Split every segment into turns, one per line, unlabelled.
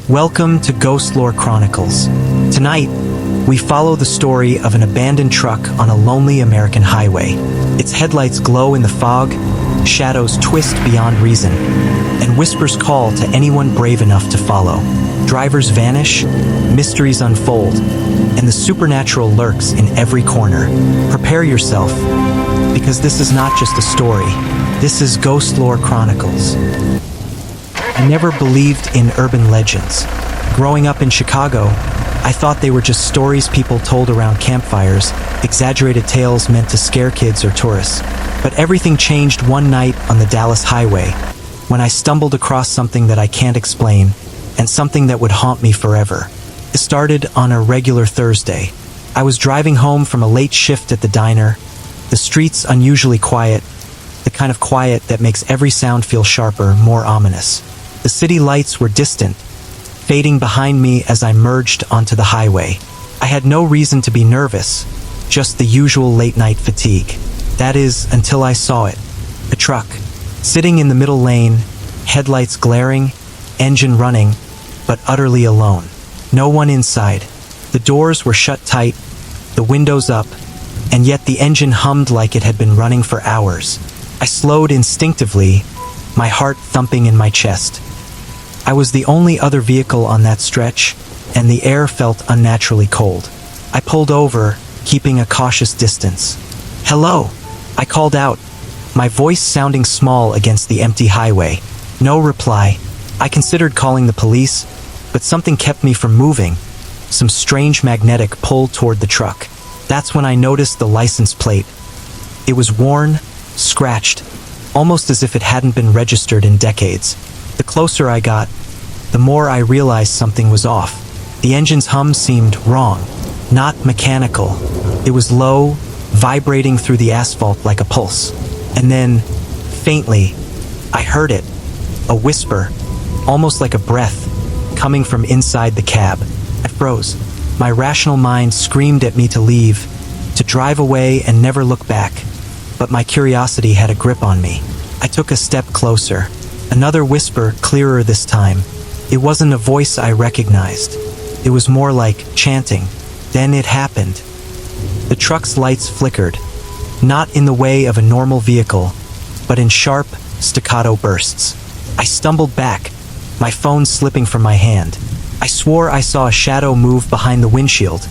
Welcome to Ghostlore Chronicles. Tonight, we follow the story of an abandoned truck on a lonely American highway. Its headlights glow in the fog, shadows twist beyond reason, and whispers call to anyone brave enough to follow. Drivers vanish, mysteries unfold, and the supernatural lurks in every corner. Prepare yourself, because this is not just a story. This is Ghostlore Chronicles. I never believed in urban legends. Growing up in Chicago, I thought they were just stories people told around campfires, exaggerated tales meant to scare kids or tourists. But everything changed one night on the Dallas highway, when I stumbled across something that I can't explain, and something that would haunt me forever. It started on a regular Thursday. I was driving home from a late shift at the diner, the streets unusually quiet, the kind of quiet that makes every sound feel sharper, more ominous. The city lights were distant, fading behind me as I merged onto the highway. I had no reason to be nervous, just the usual late-night fatigue. That is, until I saw it. A truck, sitting in the middle lane, headlights glaring, engine running, but utterly alone. No one inside. The doors were shut tight, the windows up, and yet the engine hummed like it had been running for hours. I slowed instinctively, my heart thumping in my chest. I was the only other vehicle on that stretch, and the air felt unnaturally cold. I pulled over, keeping a cautious distance. "Hello," I called out, my voice sounding small against the empty highway. No reply. I considered calling the police, but something kept me from moving. Some strange magnetic pull toward the truck. That's when I noticed the license plate. It was worn, scratched, almost as if it hadn't been registered in decades. The closer I got, the more I realized something was off. The engine's hum seemed wrong, not mechanical. It was low, vibrating through the asphalt like a pulse. And then, faintly, I heard it, a whisper, almost like a breath, coming from inside the cab. I froze. My rational mind screamed at me to leave, to drive away and never look back. But my curiosity had a grip on me. I took a step closer. Another whisper, clearer this time. It wasn't a voice I recognized. It was more like chanting. Then it happened. The truck's lights flickered, not in the way of a normal vehicle, but in sharp, staccato bursts. I stumbled back, my phone slipping from my hand. I swore I saw a shadow move behind the windshield,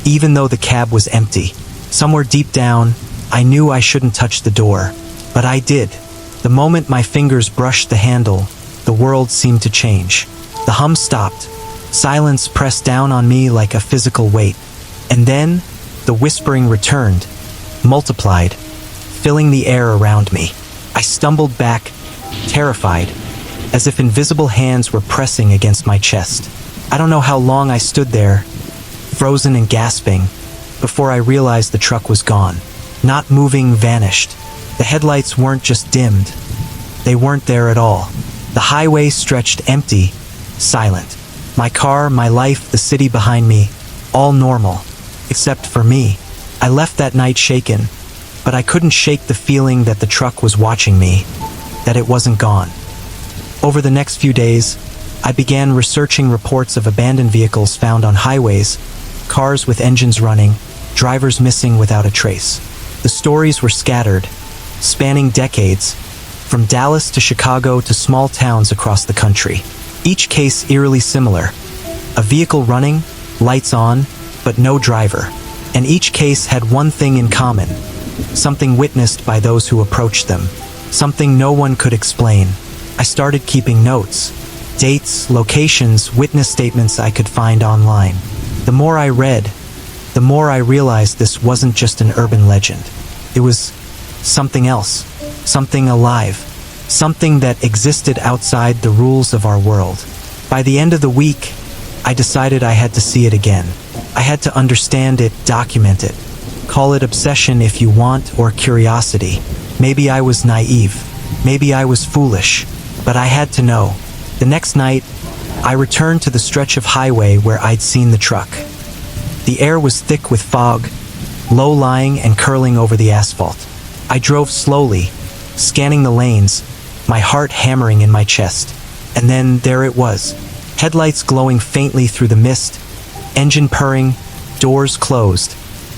even though the cab was empty. Somewhere deep down, I knew I shouldn't touch the door, but I did. The moment my fingers brushed the handle, the world seemed to change. The hum stopped. Silence pressed down on me like a physical weight. And then, the whispering returned, multiplied, filling the air around me. I stumbled back, terrified, as if invisible hands were pressing against my chest. I don't know how long I stood there, frozen and gasping, before I realized the truck was gone. Not moving, vanished. The headlights weren't just dimmed. They weren't there at all. The highway stretched empty, silent. My car, my life, the city behind me, all normal. Except for me. I left that night shaken, but I couldn't shake the feeling that the truck was watching me, that it wasn't gone. Over the next few days, I began researching reports of abandoned vehicles found on highways, cars with engines running, drivers missing without a trace. The stories were scattered, spanning decades, from Dallas to Chicago to small towns across the country. Each case eerily similar. A vehicle running, lights on, but no driver. And each case had one thing in common, something witnessed by those who approached them, something no one could explain. I started keeping notes, dates, locations, witness statements I could find online. The more I read, the more I realized this wasn't just an urban legend. It was something else, something alive, something that existed outside the rules of our world. By the end of the week, I decided I had to see it again. I had to understand it, document it. Call it obsession if you want, or curiosity. Maybe I was naive. Maybe I was foolish. But I had to know. The next night, I returned to the stretch of highway where I'd seen the truck. The air was thick with fog, low-lying and curling over the asphalt. I drove slowly, scanning the lanes, my heart hammering in my chest. And then there it was, Headlights glowing faintly through the mist, engine purring, doors closed,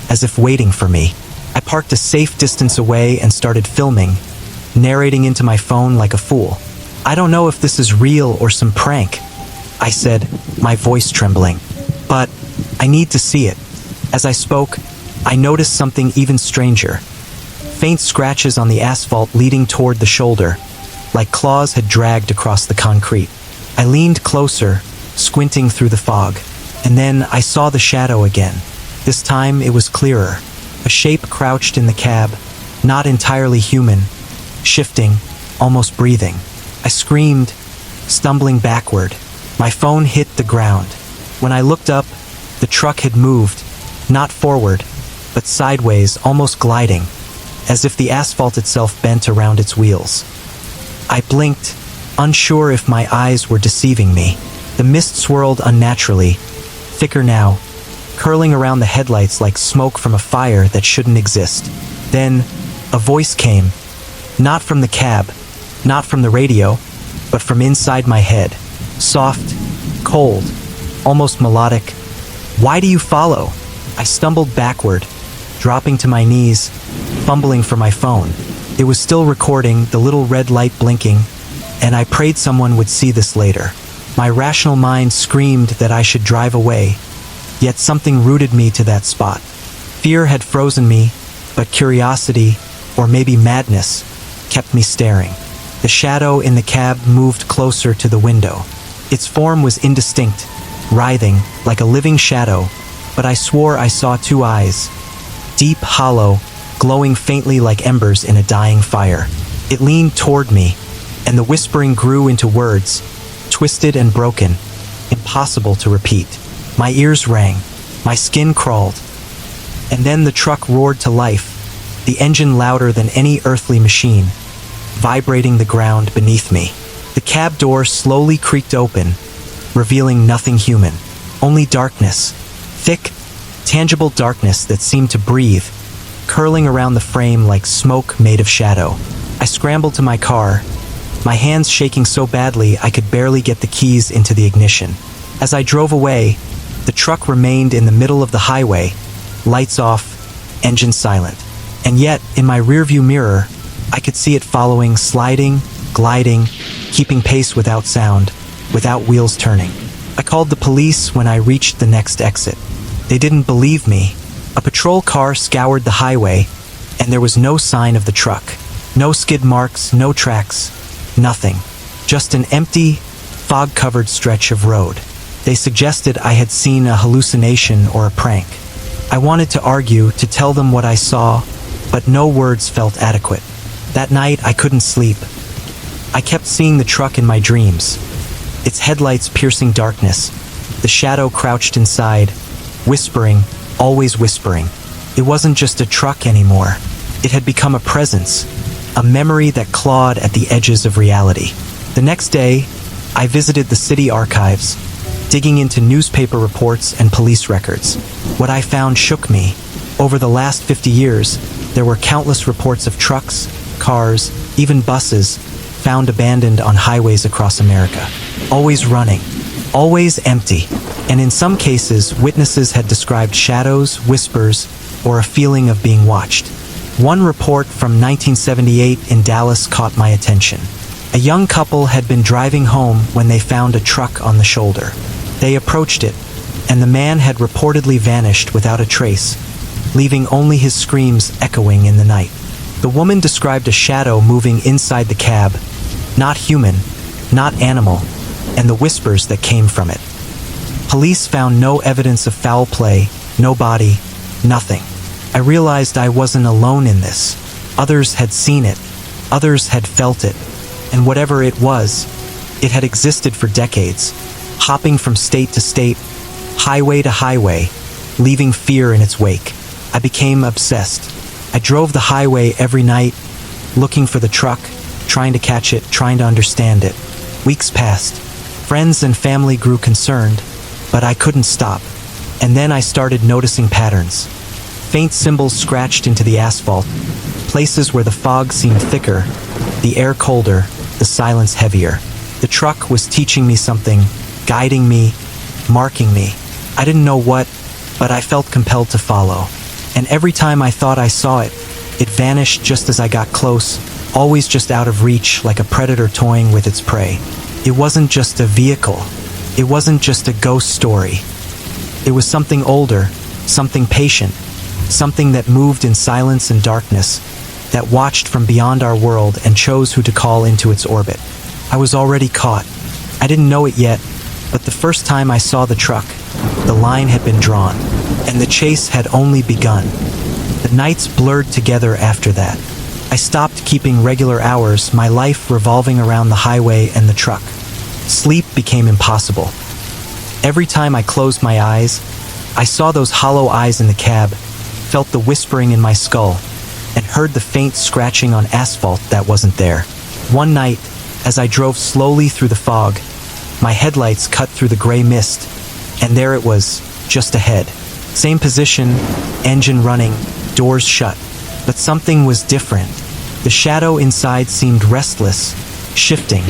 as if waiting for me. I parked a safe distance away and started filming, narrating into my phone like a fool. "I don't know if this is real or some prank," I said, my voice trembling. "But I need to see it." As I spoke, I noticed something even stranger. Faint scratches on the asphalt leading toward the shoulder, like claws had dragged across the concrete. I leaned closer, squinting through the fog, and then I saw the shadow again. This time it was clearer. A shape crouched in the cab, not entirely human, shifting, almost breathing. I screamed, stumbling backward. My phone hit the ground. When I looked up, the truck had moved, not forward, but sideways, almost gliding, as if the asphalt itself bent around its wheels. I blinked, unsure if my eyes were deceiving me. The mist swirled unnaturally, thicker now, curling around the headlights like smoke from a fire that shouldn't exist. Then, a voice came, not from the cab, not from the radio, but from inside my head. Soft, cold, almost melodic. "Why do you follow?" I stumbled backward, dropping to my knees, fumbling for my phone. It was still recording, the little red light blinking, and I prayed someone would see this later. My rational mind screamed that I should drive away, yet something rooted me to that spot. Fear had frozen me, but curiosity, or maybe madness, kept me staring. The shadow in the cab moved closer to the window. Its form was indistinct, writhing like a living shadow, but I swore I saw two eyes, deep, hollow, glowing faintly like embers in a dying fire. It leaned toward me, and the whispering grew into words, twisted and broken, impossible to repeat. My ears rang, my skin crawled, and then the truck roared to life, the engine louder than any earthly machine, vibrating the ground beneath me. The cab door slowly creaked open, revealing nothing human, only darkness, thick, tangible darkness that seemed to breathe, curling around the frame like smoke made of shadow. I scrambled to my car, my hands shaking so badly I could barely get the keys into the ignition. As I drove away, the truck remained in the middle of the highway, lights off, engine silent. And yet, in my rearview mirror, I could see it following, sliding, gliding, keeping pace without sound, without wheels turning. I called the police when I reached the next exit. They didn't believe me. A patrol car scoured the highway, and there was no sign of the truck. No skid marks, no tracks, nothing. Just an empty, fog-covered stretch of road. They suggested I had seen a hallucination or a prank. I wanted to argue, to tell them what I saw, but no words felt adequate. That night, I couldn't sleep. I kept seeing the truck in my dreams, its headlights piercing darkness, the shadow crouched inside, whispering, always whispering. It wasn't just a truck anymore. It had become a presence, a memory that clawed at the edges of reality. The next day, I visited the city archives, digging into newspaper reports and police records. What I found shook me. Over the last 50 years, there were countless reports of trucks, cars, even buses, found abandoned on highways across America. Always running, always empty, and in some cases, witnesses had described shadows, whispers, or a feeling of being watched. One report from 1978 in Dallas caught my attention. A young couple had been driving home when they found a truck on the shoulder. They approached it, and the man had reportedly vanished without a trace, leaving only his screams echoing in the night. The woman described a shadow moving inside the cab, not human, not animal, and the whispers that came from it. Police found no evidence of foul play, no body, nothing. I realized I wasn't alone in this. Others had seen it, others had felt it, and whatever it was, it had existed for decades, hopping from state to state, highway to highway, leaving fear in its wake. I became obsessed. I drove the highway every night, looking for the truck, trying to catch it, trying to understand it. Weeks passed. Friends and family grew concerned, but I couldn't stop. And then I started noticing patterns. Faint symbols scratched into the asphalt, places where the fog seemed thicker, the air colder, the silence heavier. The truck was teaching me something, guiding me, marking me. I didn't know what, but I felt compelled to follow. And every time I thought I saw it, it vanished just as I got close, always just out of reach like a predator toying with its prey. It wasn't just a vehicle. It wasn't just a ghost story. It was something older, something patient, something that moved in silence and darkness, that watched from beyond our world and chose who to call into its orbit. I was already caught. I didn't know it yet, but the first time I saw the truck, the line had been drawn, and the chase had only begun. The nights blurred together after that. I stopped keeping regular hours, my life revolving around the highway and the truck. Sleep became impossible. Every time I closed my eyes, I saw those hollow eyes in the cab, felt the whispering in my skull, and heard the faint scratching on asphalt that wasn't there. One night, as I drove slowly through the fog, my headlights cut through the gray mist, and there it was, just ahead. Same position, engine running, doors shut. But something was different. The shadow inside seemed restless, shifting,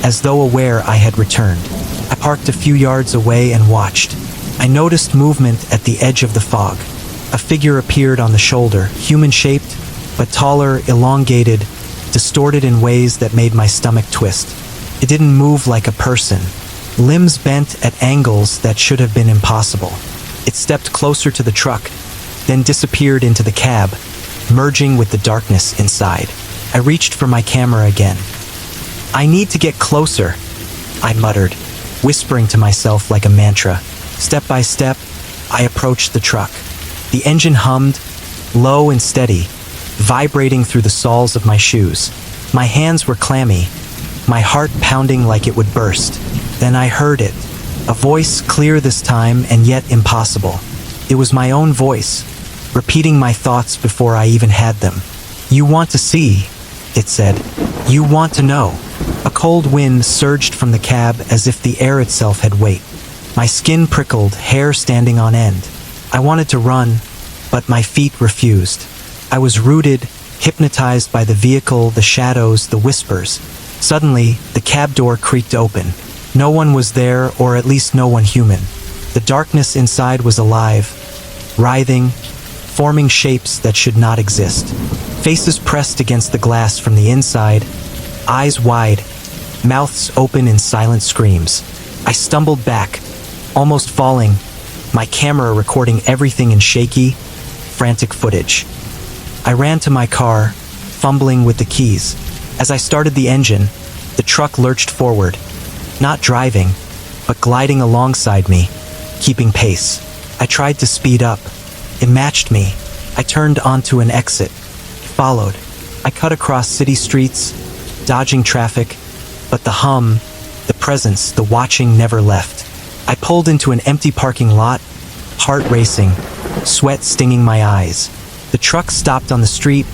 as though aware I had returned. I parked a few yards away and watched. I noticed movement at the edge of the fog. A figure appeared on the shoulder, human-shaped, but taller, elongated, distorted in ways that made my stomach twist. It didn't move like a person. Limbs bent at angles that should have been impossible. It stepped closer to the truck, then disappeared into the cab, merging with the darkness inside. I reached for my camera again. "I need to get closer," I muttered, whispering to myself like a mantra. Step by step, I approached the truck. The engine hummed, low and steady, vibrating through the soles of my shoes. My hands were clammy, my heart pounding like it would burst. Then I heard it, a voice clear this time and yet impossible. It was my own voice, repeating my thoughts before I even had them. "You want to see," it said. "You want to know." A cold wind surged from the cab as if the air itself had weight. My skin prickled, hair standing on end. I wanted to run, but my feet refused. I was rooted, hypnotized by the vehicle, the shadows, the whispers. Suddenly, the cab door creaked open. No one was there, or at least no one human. The darkness inside was alive, writhing, forming shapes that should not exist. Faces pressed against the glass from the inside, eyes wide, mouths open in silent screams. I stumbled back, almost falling, my camera recording everything in shaky, frantic footage. I ran to my car, fumbling with the keys. As I started the engine, the truck lurched forward, not driving, but gliding alongside me, keeping pace. I tried to speed up. It matched me. I turned onto an exit. It followed. I cut across city streets, dodging traffic, but the hum, the presence, the watching never left. I pulled into an empty parking lot, heart racing, sweat stinging my eyes. The truck stopped on the street,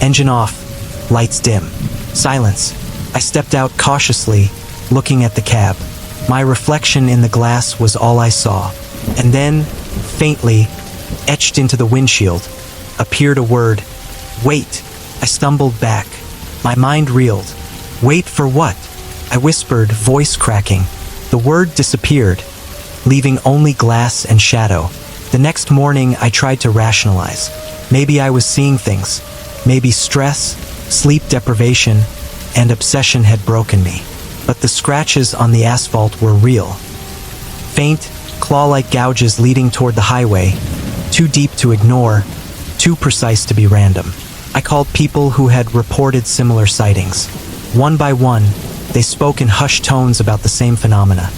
engine off, lights dim. Silence. I stepped out cautiously, looking at the cab. My reflection in the glass was all I saw. And then, faintly, etched into the windshield, appeared a word. "Wait." I stumbled back. My mind reeled. "Wait for what?" I whispered, voice cracking. The word disappeared, leaving only glass and shadow. The next morning, I tried to rationalize. Maybe I was seeing things. Maybe stress, sleep deprivation, and obsession had broken me. But the scratches on the asphalt were real. Faint, claw-like gouges leading toward the highway, too deep to ignore, too precise to be random. I called people who had reported similar sightings. One by one, they spoke in hushed tones about the same phenomena.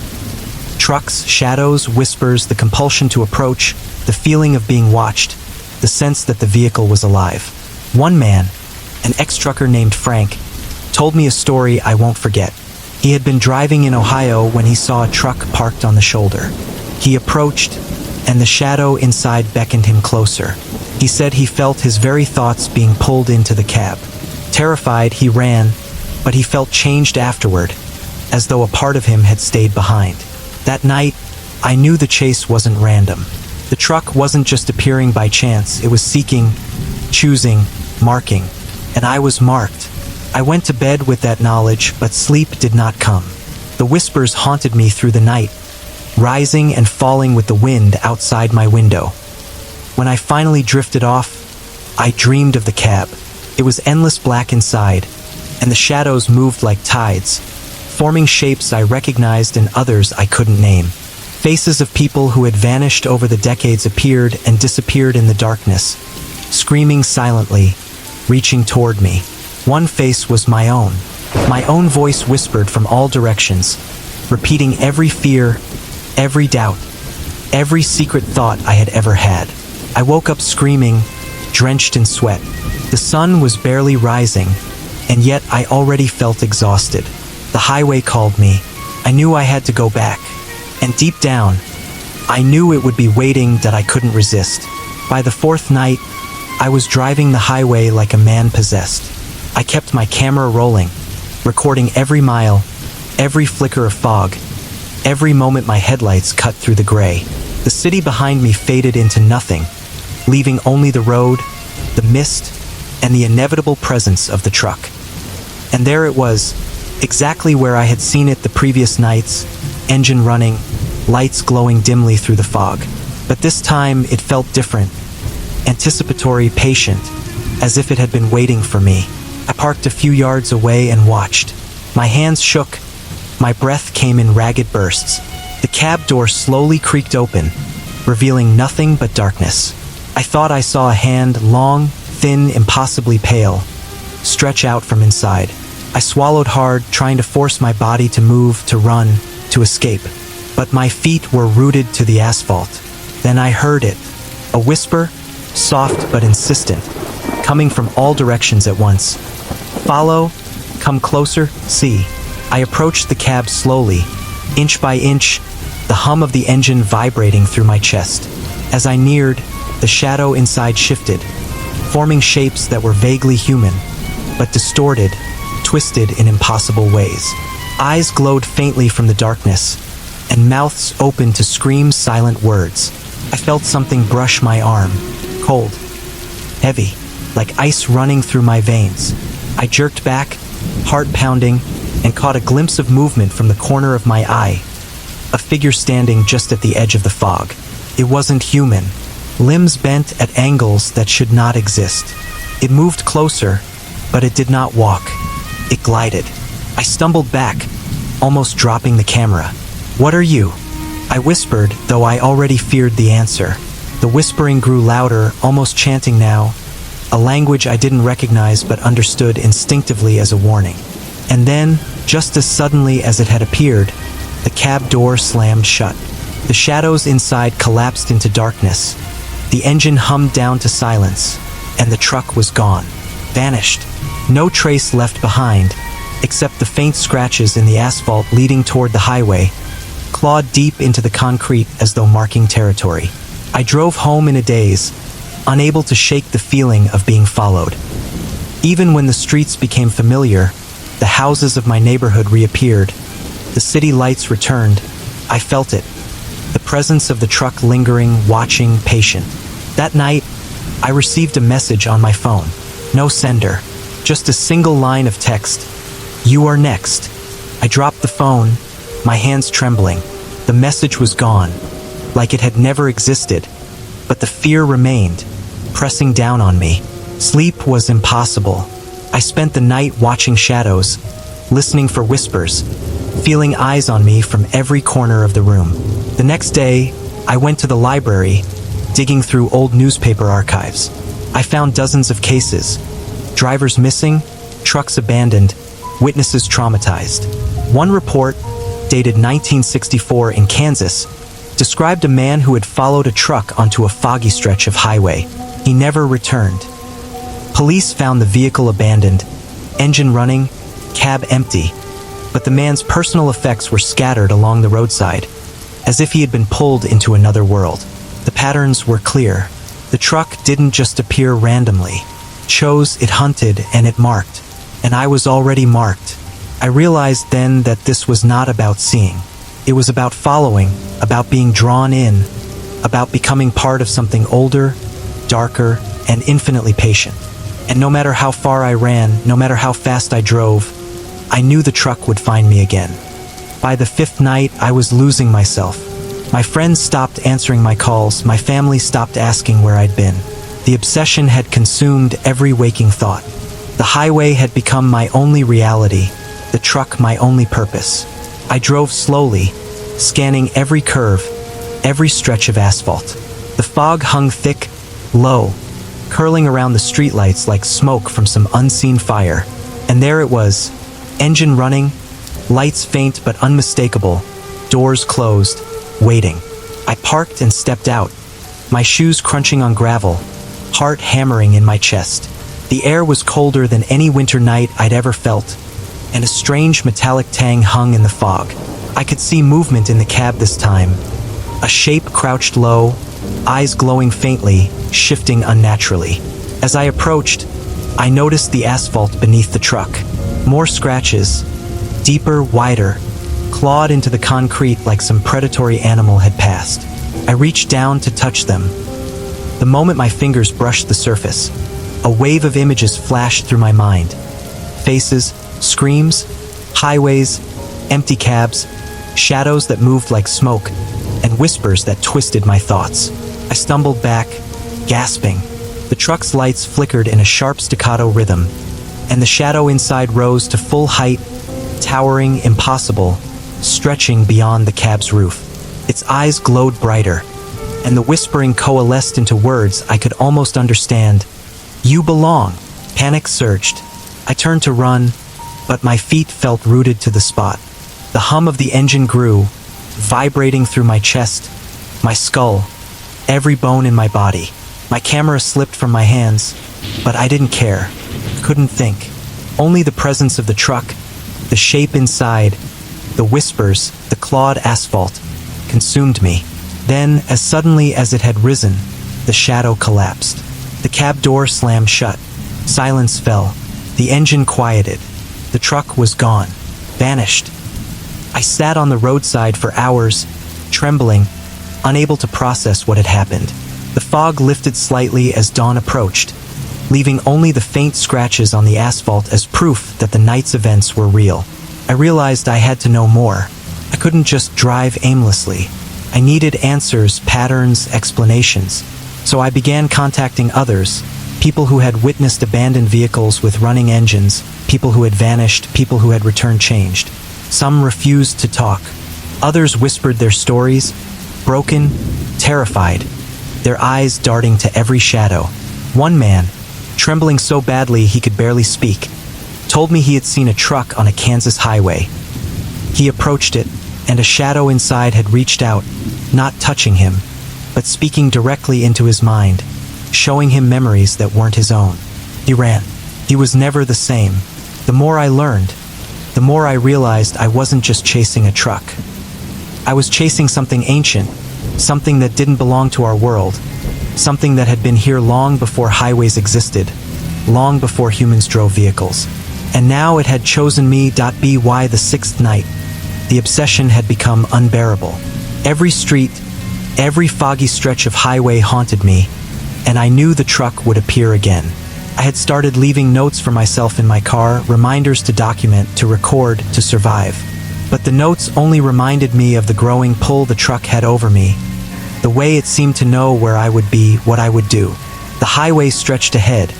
Trucks, shadows, whispers, the compulsion to approach, the feeling of being watched, the sense that the vehicle was alive. One man, an ex-trucker named Frank, told me a story I won't forget. He had been driving in Ohio when he saw a truck parked on the shoulder. He approached, and the shadow inside beckoned him closer. He said he felt his very thoughts being pulled into the cab. Terrified, he ran, but he felt changed afterward, as though a part of him had stayed behind. That night, I knew the chase wasn't random. The truck wasn't just appearing by chance, it was seeking, choosing, marking, and I was marked. I went to bed with that knowledge, but sleep did not come. The whispers haunted me through the night, rising and falling with the wind outside my window. When I finally drifted off, I dreamed of the cab. It was endless black inside, and the shadows moved like tides, forming shapes I recognized and others I couldn't name. Faces of people who had vanished over the decades appeared and disappeared in the darkness, screaming silently, reaching toward me. One face was my own. My own voice whispered from all directions, repeating every fear, every doubt, every secret thought I had ever had. I woke up screaming, drenched in sweat. The sun was barely rising, and yet I already felt exhausted. The highway called me. I knew I had to go back. And deep down, I knew it would be waiting that I couldn't resist. By the fourth night, I was driving the highway like a man possessed. I kept my camera rolling, recording every mile, every flicker of fog, every moment my headlights cut through the gray. The city behind me faded into nothing, leaving only the road, the mist, and the inevitable presence of the truck. And there it was, exactly where I had seen it the previous nights, engine running, lights glowing dimly through the fog. But this time it felt different, anticipatory, patient, as if it had been waiting for me. I parked a few yards away and watched. My hands shook, my breath came in ragged bursts. The cab door slowly creaked open, revealing nothing but darkness. I thought I saw a hand, long, thin, impossibly pale, stretch out from inside. I swallowed hard, trying to force my body to move, to run, to escape. But my feet were rooted to the asphalt. Then I heard it, a whisper, soft but insistent, coming from all directions at once. Follow, come closer, see. I approached the cab slowly, inch by inch, the hum of the engine vibrating through my chest. As I neared, the shadow inside shifted, forming shapes that were vaguely human, but distorted, twisted in impossible ways. Eyes glowed faintly from the darkness, and mouths opened to scream silent words. I felt something brush my arm, cold, heavy, like ice running through my veins. I jerked back, heart pounding, and caught a glimpse of movement from the corner of my eye, a figure standing just at the edge of the fog. It wasn't human, limbs bent at angles that should not exist. It moved closer, but it did not walk. It glided. I stumbled back, almost dropping the camera. "What are you?" I whispered, though I already feared the answer. The whispering grew louder, almost chanting now, a language I didn't recognize but understood instinctively as a warning. And then, just as suddenly as it had appeared, the cab door slammed shut. The shadows inside collapsed into darkness. The engine hummed down to silence, and the truck was gone, vanished. No trace left behind, except the faint scratches in the asphalt leading toward the highway, clawed deep into the concrete as though marking territory. I drove home in a daze, unable to shake the feeling of being followed. Even when the streets became familiar, the houses of my neighborhood reappeared, the city lights returned. I felt it, the presence of the truck lingering, watching, patient. That night, I received a message on my phone. No sender, just a single line of text. "You are next." I dropped the phone, my hands trembling. The message was gone, like it had never existed, but the fear remained, pressing down on me. Sleep was impossible. I spent the night watching shadows, listening for whispers, feeling eyes on me from every corner of the room. The next day, I went to the library, digging through old newspaper archives. I found dozens of cases, drivers missing, trucks abandoned, witnesses traumatized. One report, dated 1964 in Kansas, described a man who had followed a truck onto a foggy stretch of highway. He never returned. Police found the vehicle abandoned, engine running, cab empty, but the man's personal effects were scattered along the roadside, as if he had been pulled into another world. The patterns were clear. The truck didn't just appear randomly. It chose, it hunted, and it marked. And I was already marked. I realized then that this was not about seeing. It was about following, about being drawn in, about becoming part of something older, darker, and infinitely patient. And no matter how far I ran, no matter how fast I drove, I knew the truck would find me again. By the fifth night, I was losing myself. My friends stopped answering my calls, my family stopped asking where I'd been. The obsession had consumed every waking thought. The highway had become my only reality, the truck my only purpose. I drove slowly, scanning every curve, every stretch of asphalt. The fog hung thick, low, curling around the streetlights like smoke from some unseen fire. And there it was, engine running, lights faint but unmistakable, doors closed, waiting. I parked and stepped out, my shoes crunching on gravel, heart hammering in my chest. The air was colder than any winter night I'd ever felt, and a strange metallic tang hung in the fog. I could see movement in the cab this time. A shape crouched low, eyes glowing faintly, shifting unnaturally. As I approached, I noticed the asphalt beneath the truck. More scratches, deeper, wider, clawed into the concrete like some predatory animal had passed. I reached down to touch them. The moment my fingers brushed the surface, a wave of images flashed through my mind. Faces, screams, highways, empty cabs, shadows that moved like smoke, and whispers that twisted my thoughts. I stumbled back, gasping. The truck's lights flickered in a sharp staccato rhythm, and the shadow inside rose to full height, towering, impossible, stretching beyond the cab's roof. Its eyes glowed brighter, and the whispering coalesced into words I could almost understand. "You belong." Panic surged. I turned to run, but my feet felt rooted to the spot. The hum of the engine grew, vibrating through my chest, my skull, every bone in my body. My camera slipped from my hands, but I didn't care. Couldn't think. Only the presence of the truck, the shape inside, the whispers, the clawed asphalt, consumed me. Then, as suddenly as it had risen, the shadow collapsed. The cab door slammed shut. Silence fell. The engine quieted. The truck was gone, vanished. I sat on the roadside for hours, trembling, unable to process what had happened. The fog lifted slightly as dawn approached, leaving only the faint scratches on the asphalt as proof that the night's events were real. I realized I had to know more. I couldn't just drive aimlessly. I needed answers, patterns, explanations. So I began contacting others, people who had witnessed abandoned vehicles with running engines, people who had vanished, people who had returned changed. Some refused to talk. Others whispered their stories, broken, terrified, their eyes darting to every shadow. One man, trembling so badly he could barely speak, told me he had seen a truck on a Kansas highway. He approached it, and a shadow inside had reached out, not touching him, but speaking directly into his mind, showing him memories that weren't his own. He ran. He was never the same. The more I learned, the more I realized I wasn't just chasing a truck. I was chasing something ancient, something that didn't belong to our world, something that had been here long before highways existed, long before humans drove vehicles. And now it had chosen me. By the sixth night, the obsession had become unbearable. Every street, every foggy stretch of highway haunted me, and I knew the truck would appear again. I had started leaving notes for myself in my car, reminders to document, to record, to survive. But the notes only reminded me of the growing pull the truck had over me, the way it seemed to know where I would be, what I would do. The highway stretched ahead,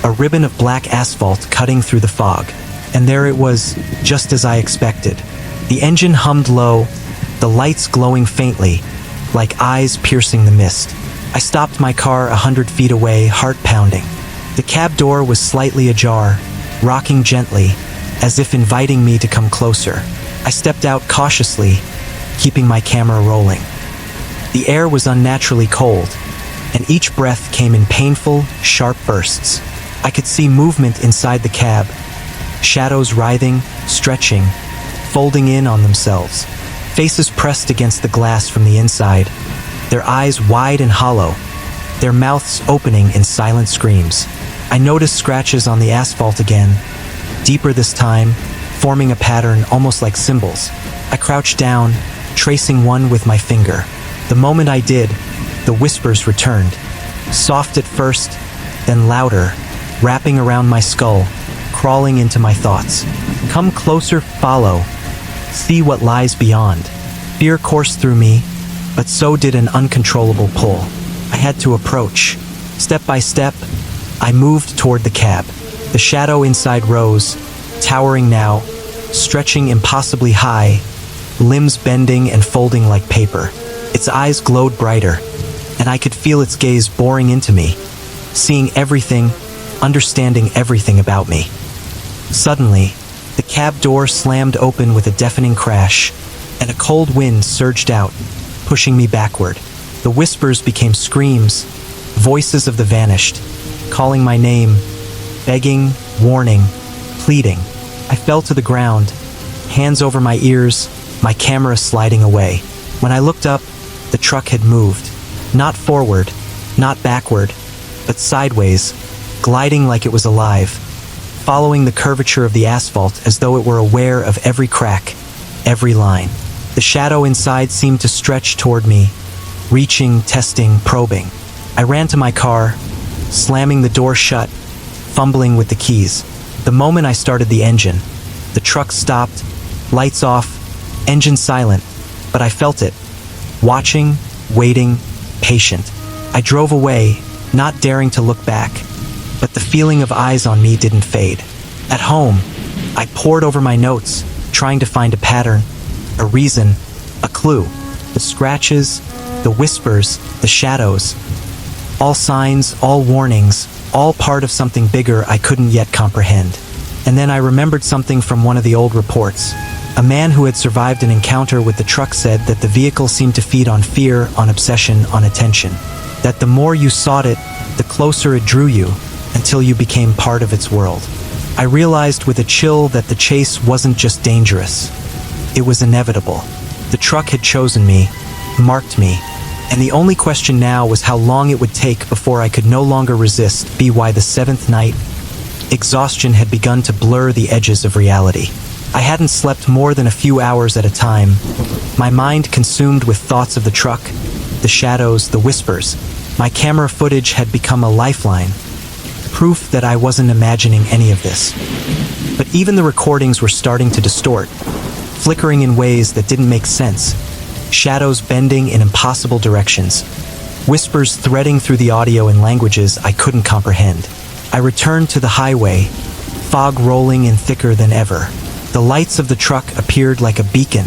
a ribbon of black asphalt cutting through the fog. And there it was, just as I expected. The engine hummed low, the lights glowing faintly, like eyes piercing the mist. I stopped my car 100 feet away, heart pounding. The cab door was slightly ajar, rocking gently, as if inviting me to come closer. I stepped out cautiously, keeping my camera rolling. The air was unnaturally cold, and each breath came in painful, sharp bursts. I could see movement inside the cab, shadows writhing, stretching, folding in on themselves. Faces pressed against the glass from the inside, their eyes wide and hollow, their mouths opening in silent screams. I noticed scratches on the asphalt again, deeper this time, forming a pattern almost like symbols. I crouched down, tracing one with my finger. The moment I did, the whispers returned, soft at first, then louder, wrapping around my skull, crawling into my thoughts. "Come closer, follow. see what lies beyond. Fear coursed through me, but so did an uncontrollable pull. I had to approach. Step by step, I moved toward the cab. The shadow inside rose, towering now, stretching impossibly high, limbs bending and folding like paper. Its eyes glowed brighter, and I could feel its gaze boring into me, seeing everything, understanding everything about me. Suddenly, the cab door slammed open with a deafening crash, and a cold wind surged out, pushing me backward. The whispers became screams, voices of the vanished, calling my name, begging, warning, pleading. I fell to the ground, hands over my ears, my camera sliding away. When I looked up, the truck had moved. Not forward, not backward, but sideways, gliding like it was alive, following the curvature of the asphalt as though it were aware of every crack, every line. The shadow inside seemed to stretch toward me, reaching, testing, probing. I ran to my car, slamming the door shut, fumbling with the keys. The moment I started the engine, the truck stopped, lights off, engine silent, but I felt it. Watching, waiting, patient. I drove away, not daring to look back, but the feeling of eyes on me didn't fade. At home, I pored over my notes, trying to find a pattern, a reason, a clue. The scratches, the whispers, the shadows. All signs, all warnings, all part of something bigger I couldn't yet comprehend. And then I remembered something from one of the old reports. A man who had survived an encounter with the truck said that the vehicle seemed to feed on fear, on obsession, on attention. That the more you sought it, the closer it drew you, until you became part of its world. I realized with a chill that the chase wasn't just dangerous. It was inevitable. The truck had chosen me, marked me, and the only question now was how long it would take before I could no longer resist. By the seventh night, exhaustion had begun to blur the edges of reality. I hadn't slept more than a few hours at a time, my mind consumed with thoughts of the truck, the shadows, the whispers. My camera footage had become a lifeline, proof that I wasn't imagining any of this. But even the recordings were starting to distort, flickering in ways that didn't make sense, shadows bending in impossible directions, whispers threading through the audio in languages I couldn't comprehend. I returned to the highway, fog rolling in thicker than ever. The lights of the truck appeared like a beacon,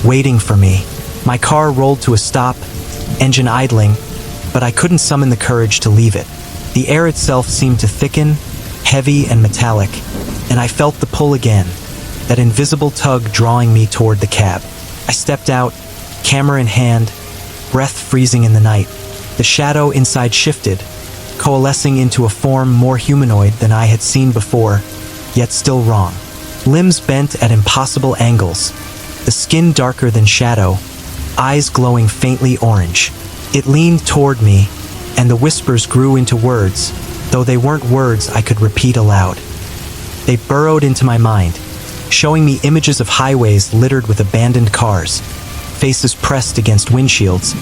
waiting for me. My car rolled to a stop, engine idling, but I couldn't summon the courage to leave it. The air itself seemed to thicken, heavy and metallic, and I felt the pull again, that invisible tug drawing me toward the cab. I stepped out, camera in hand, breath freezing in the night. The shadow inside shifted, coalescing into a form more humanoid than I had seen before, yet still wrong. Limbs bent at impossible angles, the skin darker than shadow, eyes glowing faintly orange. It leaned toward me, and the whispers grew into words, though they weren't words I could repeat aloud. They burrowed into my mind, showing me images of highways littered with abandoned cars, faces pressed against windshields,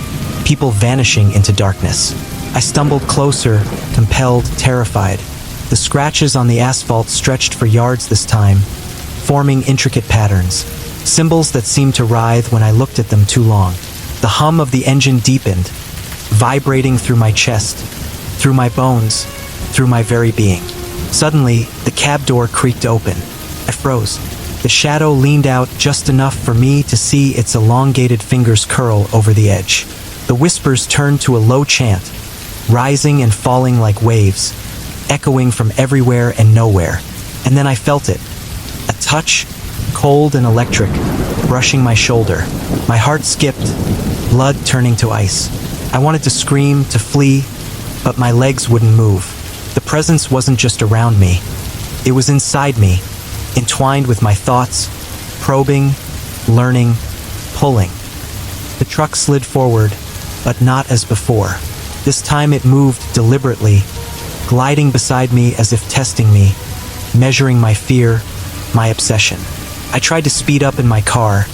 people vanishing into darkness. I stumbled closer, compelled, terrified. The scratches on the asphalt stretched for yards this time, forming intricate patterns, symbols that seemed to writhe when I looked at them too long. The hum of the engine deepened, vibrating through my chest, through my bones, through my very being. Suddenly, the cab door creaked open. I froze. The shadow leaned out just enough for me to see its elongated fingers curl over the edge. The whispers turned to a low chant, rising and falling like waves, echoing from everywhere and nowhere. And then I felt it. A touch, cold and electric, brushing my shoulder. My heart skipped, blood turning to ice. I wanted to scream, to flee, but my legs wouldn't move. The presence wasn't just around me. It was inside me, entwined with my thoughts, probing, learning, pulling. The truck slid forward, but not as before. This time it moved deliberately, gliding beside me as if testing me, measuring my fear, my obsession. I tried to speed up in my car,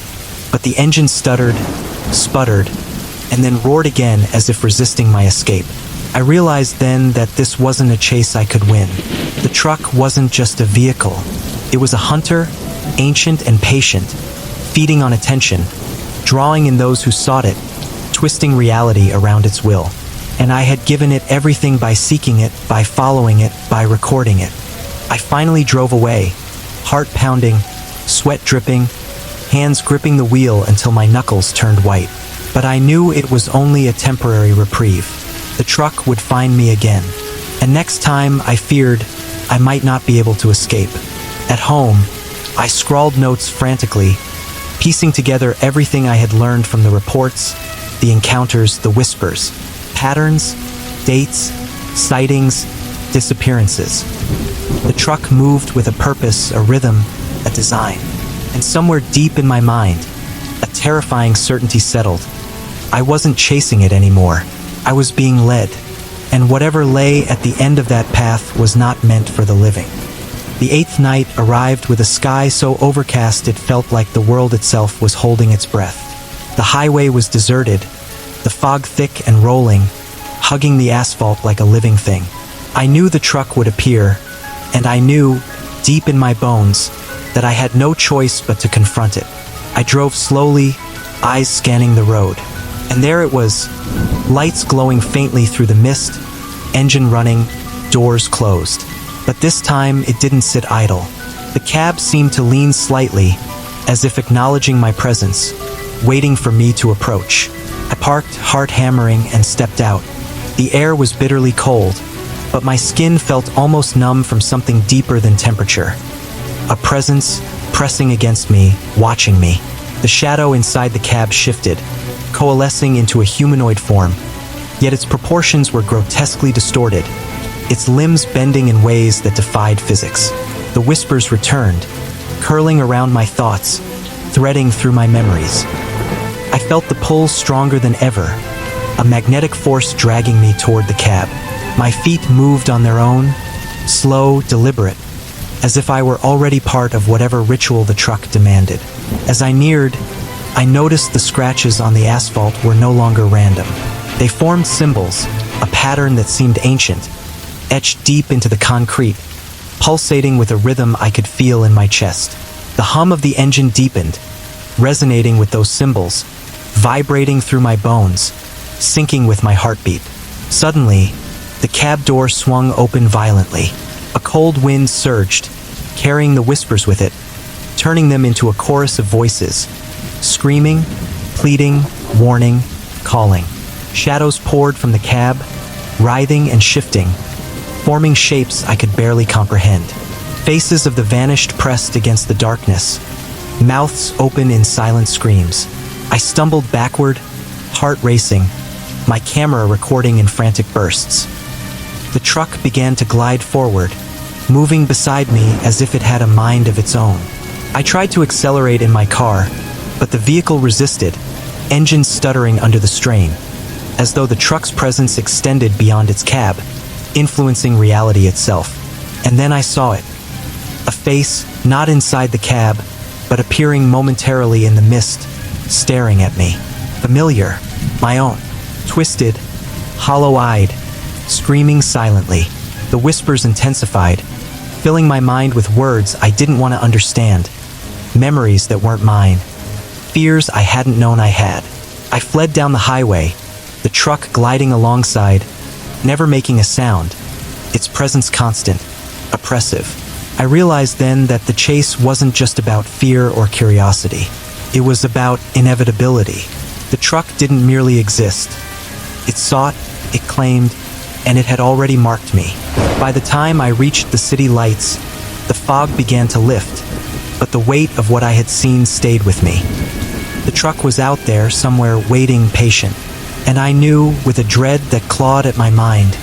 but the engine stuttered, sputtered, and then roared again as if resisting my escape. I realized then that this wasn't a chase I could win. The truck wasn't just a vehicle. It was a hunter, ancient and patient, feeding on attention, drawing in those who sought it, twisting reality around its will. And I had given it everything by seeking it, by following it, by recording it. I finally drove away, heart pounding, sweat dripping, hands gripping the wheel until my knuckles turned white. But I knew it was only a temporary reprieve. The truck would find me again. And next time, I feared I might not be able to escape. At home, I scrawled notes frantically, piecing together everything I had learned from the reports, the encounters, the whispers, patterns, dates, sightings, disappearances. The truck moved with a purpose, a rhythm, a design. And somewhere deep in my mind, a terrifying certainty settled. I wasn't chasing it anymore. I was being led. And whatever lay at the end of that path was not meant for the living. The eighth night arrived with a sky so overcast it felt like the world itself was holding its breath. The highway was deserted, the fog thick and rolling, hugging the asphalt like a living thing. I knew the truck would appear, and I knew, deep in my bones, that I had no choice but to confront it. I drove slowly, eyes scanning the road. And there it was, lights glowing faintly through the mist, engine running, doors closed. But this time, it didn't sit idle. The cab seemed to lean slightly, as if acknowledging my presence, waiting for me to approach. I parked, heart hammering, and stepped out. The air was bitterly cold, but my skin felt almost numb from something deeper than temperature. A presence pressing against me, watching me. The shadow inside the cab shifted, coalescing into a humanoid form, yet its proportions were grotesquely distorted, its limbs bending in ways that defied physics. The whispers returned, curling around my thoughts, threading through my memories. I felt the pull stronger than ever, a magnetic force dragging me toward the cab. My feet moved on their own, slow, deliberate, as if I were already part of whatever ritual the truck demanded. As I neared, I noticed the scratches on the asphalt were no longer random. They formed symbols, a pattern that seemed ancient, etched deep into the concrete, pulsating with a rhythm I could feel in my chest. The hum of the engine deepened, resonating with those symbols, vibrating through my bones, syncing with my heartbeat. Suddenly, the cab door swung open violently. A cold wind surged, carrying the whispers with it, turning them into a chorus of voices, screaming, pleading, warning, calling. Shadows poured from the cab, writhing and shifting, forming shapes I could barely comprehend. Faces of the vanished pressed against the darkness, mouths open in silent screams. I stumbled backward, heart racing, my camera recording in frantic bursts. The truck began to glide forward, moving beside me as if it had a mind of its own. I tried to accelerate in my car, but the vehicle resisted, engine stuttering under the strain, as though the truck's presence extended beyond its cab, influencing reality itself. And then I saw it. A face, not inside the cab, but appearing momentarily in the mist, staring at me. Familiar, my own, twisted, hollow-eyed, screaming silently. The whispers intensified, filling my mind with words I didn't want to understand, memories that weren't mine, fears I hadn't known I had. I fled down the highway, the truck gliding alongside, never making a sound, its presence constant, oppressive. I realized then that the chase wasn't just about fear or curiosity. It was about inevitability. The truck didn't merely exist. It sought, it claimed, and it had already marked me. By the time I reached the city lights, the fog began to lift, but the weight of what I had seen stayed with me. The truck was out there somewhere waiting patient, and I knew with a dread that clawed at my mind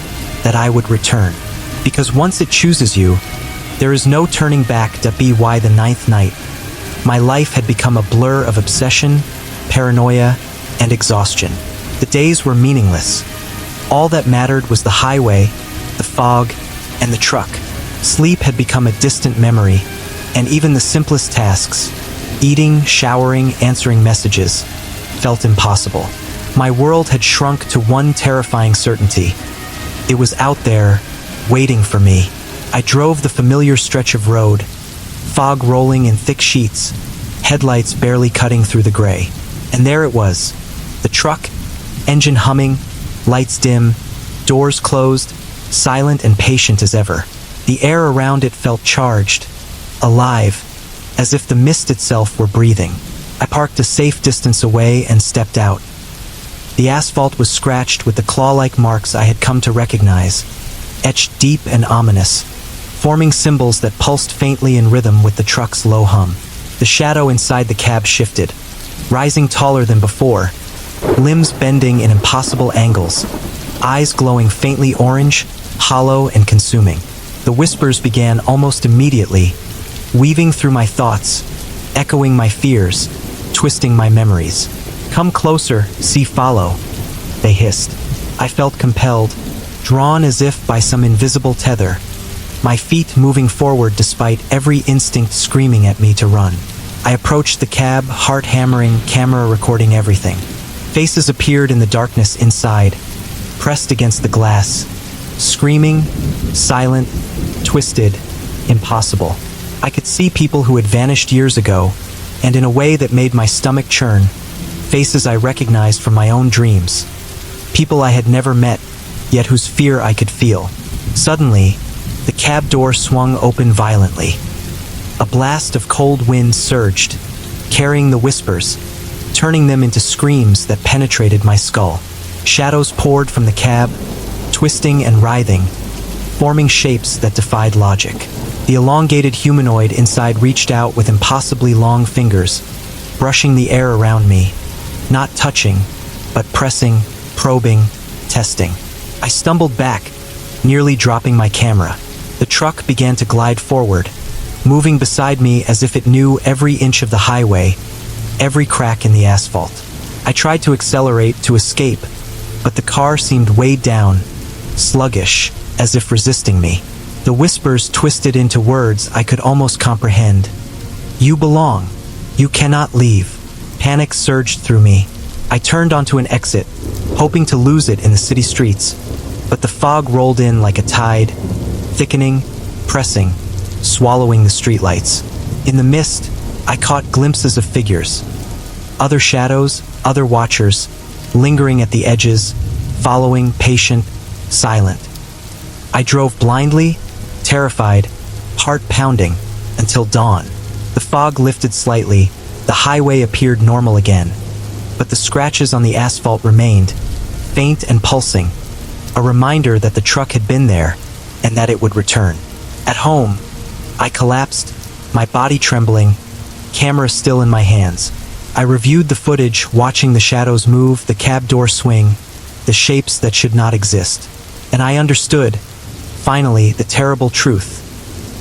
that I would return. Because once it chooses you, there is no turning back. Why the ninth night? My life had become a blur of obsession, paranoia, and exhaustion. The days were meaningless. All that mattered was the highway, the fog, and the truck. Sleep had become a distant memory, and even the simplest tasks, eating, showering, answering messages, felt impossible. My world had shrunk to one terrifying certainty. It was out there, waiting for me. I drove the familiar stretch of road, fog rolling in thick sheets, headlights barely cutting through the gray. And there it was, the truck, engine humming, lights dim, doors closed, silent and patient as ever. The air around it felt charged, alive, as if the mist itself were breathing. I parked a safe distance away and stepped out. The asphalt was scratched with the claw-like marks I had come to recognize, etched deep and ominous, forming symbols that pulsed faintly in rhythm with the truck's low hum. The shadow inside the cab shifted, rising taller than before, limbs bending in impossible angles, eyes glowing faintly orange, hollow and consuming. The whispers began almost immediately, weaving through my thoughts, echoing my fears, twisting my memories. "Come closer, see, follow," they hissed. I felt compelled, drawn as if by some invisible tether, my feet moving forward despite every instinct screaming at me to run. I approached the cab, heart hammering, camera recording everything. Faces appeared in the darkness inside, pressed against the glass, screaming, silent, twisted, impossible. I could see people who had vanished years ago, and in a way that made my stomach churn, faces I recognized from my own dreams. People I had never met, yet whose fear I could feel. Suddenly, the cab door swung open violently. A blast of cold wind surged, carrying the whispers, turning them into screams that penetrated my skull. Shadows poured from the cab, twisting and writhing, forming shapes that defied logic. The elongated humanoid inside reached out with impossibly long fingers, brushing the air around me, not touching, but pressing, probing, testing. I stumbled back, nearly dropping my camera. The truck began to glide forward, moving beside me as if it knew every inch of the highway, every crack in the asphalt. I tried to accelerate to escape, but the car seemed weighed down, sluggish, as if resisting me. The whispers twisted into words I could almost comprehend. "You belong. You cannot leave." Panic surged through me. I turned onto an exit, hoping to lose it in the city streets, but the fog rolled in like a tide, thickening, pressing, swallowing the streetlights. In the mist, I caught glimpses of figures. Other shadows, other watchers, lingering at the edges, following, patient, silent. I drove blindly, terrified, heart pounding, until dawn. The fog lifted slightly, the highway appeared normal again, but the scratches on the asphalt remained, faint and pulsing, a reminder that the truck had been there, and that it would return. At home, I collapsed, my body trembling, camera still in my hands. I reviewed the footage, watching the shadows move, the cab door swing, the shapes that should not exist. And I understood, finally, the terrible truth.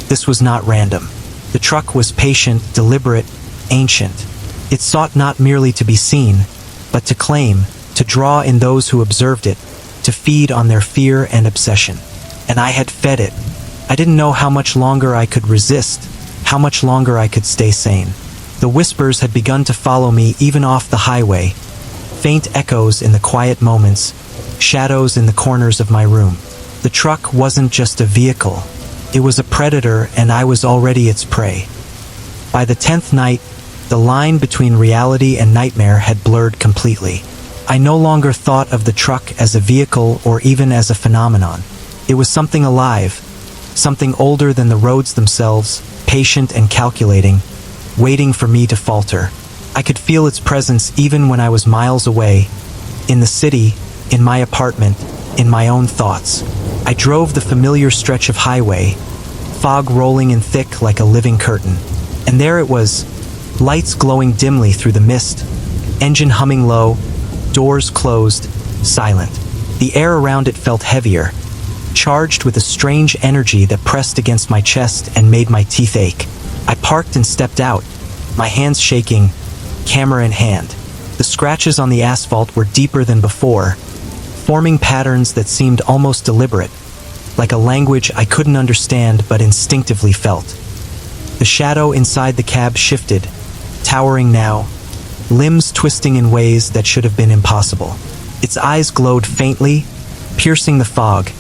This was not random. The truck was patient, deliberate, ancient. It sought not merely to be seen, but to claim, to draw in those who observed it, to feed on their fear and obsession. And I had fed it. I didn't know how much longer I could resist, how much longer I could stay sane. The whispers had begun to follow me even off the highway, faint echoes in the quiet moments, shadows in the corners of my room. The truck wasn't just a vehicle. It was a predator, and I was already its prey. By the 10th night, the line between reality and nightmare had blurred completely. I no longer thought of the truck as a vehicle or even as a phenomenon. It was something alive, something older than the roads themselves, patient and calculating, waiting for me to falter. I could feel its presence even when I was miles away, in the city, in my apartment, in my own thoughts. I drove the familiar stretch of highway, fog rolling in thick like a living curtain. And there it was, lights glowing dimly through the mist, engine humming low, doors closed, silent. The air around it felt heavier, charged with a strange energy that pressed against my chest and made my teeth ache. I parked and stepped out, my hands shaking, camera in hand. The scratches on the asphalt were deeper than before, forming patterns that seemed almost deliberate, like a language I couldn't understand but instinctively felt. The shadow inside the cab shifted, towering now, limbs twisting in ways that should have been impossible. Its eyes glowed faintly, piercing the fog,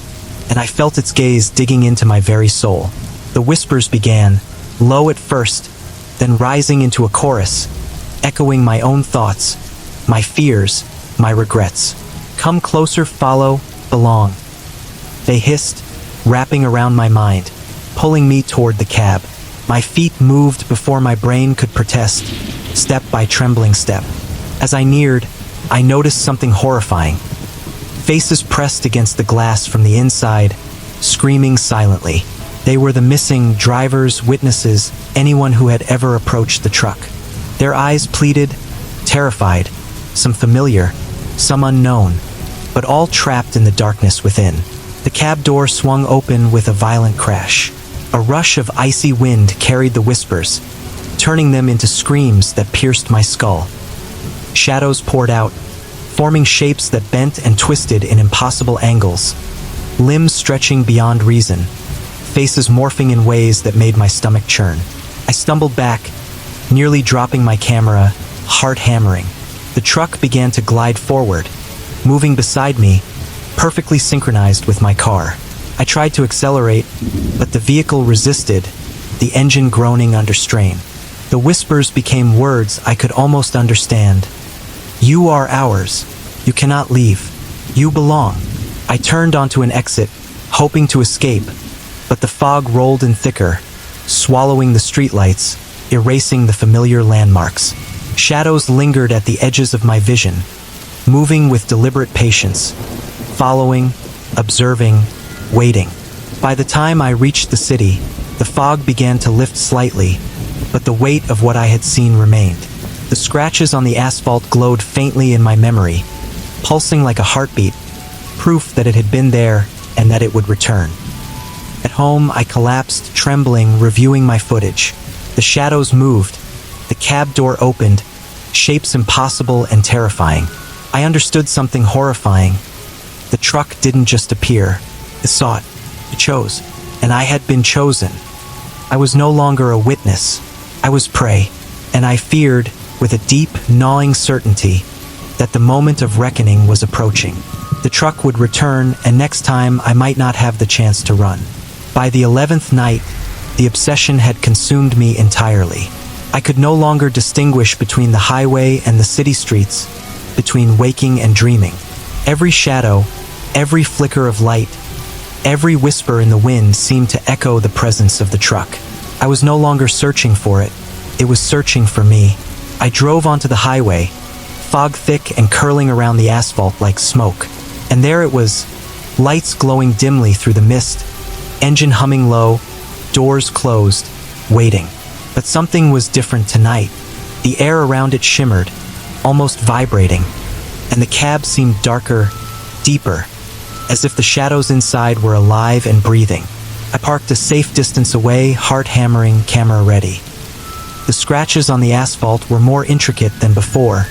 and I felt its gaze digging into my very soul. The whispers began, low at first, then rising into a chorus, echoing my own thoughts, my fears, my regrets. Come closer, follow, belong. They hissed, wrapping around my mind, pulling me toward the cab. My feet moved before my brain could protest, step by trembling step. As I neared, I noticed something horrifying. Faces pressed against the glass from the inside, screaming silently. They were the missing drivers, witnesses, anyone who had ever approached the truck. Their eyes pleaded, terrified, some familiar, some unknown, but all trapped in the darkness within. The cab door swung open with a violent crash. A rush of icy wind carried the whispers, turning them into screams that pierced my skull. Shadows poured out, forming shapes that bent and twisted in impossible angles, limbs stretching beyond reason, faces morphing in ways that made my stomach churn. I stumbled back, nearly dropping my camera, heart hammering. The truck began to glide forward, moving beside me, perfectly synchronized with my car. I tried to accelerate, but the vehicle resisted, the engine groaning under strain. The whispers became words I could almost understand. You are ours. You cannot leave. You belong. I turned onto an exit, hoping to escape, but the fog rolled in thicker, swallowing the streetlights, erasing the familiar landmarks. Shadows lingered at the edges of my vision, moving with deliberate patience, following, observing, waiting. By the time I reached the city, the fog began to lift slightly, but the weight of what I had seen remained. The scratches on the asphalt glowed faintly in my memory, pulsing like a heartbeat, proof that it had been there and that it would return. At home, I collapsed, trembling, reviewing my footage. The shadows moved. The cab door opened, shapes impossible and terrifying. I understood something horrifying. The truck didn't just appear. It sought. It chose. And I had been chosen. I was no longer a witness. I was prey. And I feared, with a deep, gnawing certainty, that the moment of reckoning was approaching. The truck would return, and next time I might not have the chance to run. By the 11th night, the obsession had consumed me entirely. I could no longer distinguish between the highway and the city streets, between waking and dreaming. Every shadow, every flicker of light, every whisper in the wind seemed to echo the presence of the truck. I was no longer searching for it. It was searching for me. I drove onto the highway, fog thick and curling around the asphalt like smoke. And there it was, lights glowing dimly through the mist, engine humming low, doors closed, waiting. But something was different tonight. The air around it shimmered, almost vibrating, and the cab seemed darker, deeper, as if the shadows inside were alive and breathing. I parked a safe distance away, heart hammering, camera ready. The scratches on the asphalt were more intricate than before,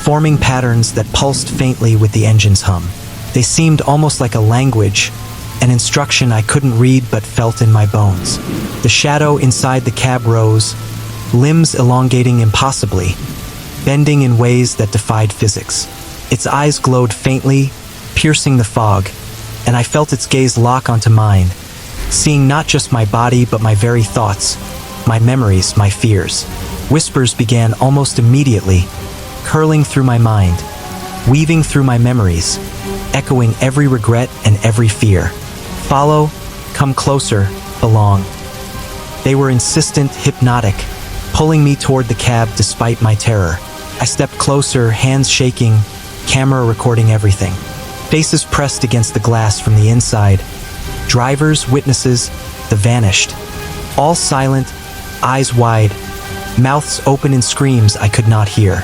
forming patterns that pulsed faintly with the engine's hum. They seemed almost like a language, an instruction I couldn't read but felt in my bones. The shadow inside the cab rose, limbs elongating impossibly, bending in ways that defied physics. Its eyes glowed faintly, piercing the fog, and I felt its gaze lock onto mine, seeing not just my body but my very thoughts, my memories, my fears. Whispers began almost immediately, curling through my mind, weaving through my memories, echoing every regret and every fear. Follow, come closer, belong. They were insistent, hypnotic, pulling me toward the cab despite my terror. I stepped closer, hands shaking, camera recording everything. Faces pressed against the glass from the inside. Drivers, witnesses, the vanished. All silent, eyes wide, mouths open in screams I could not hear.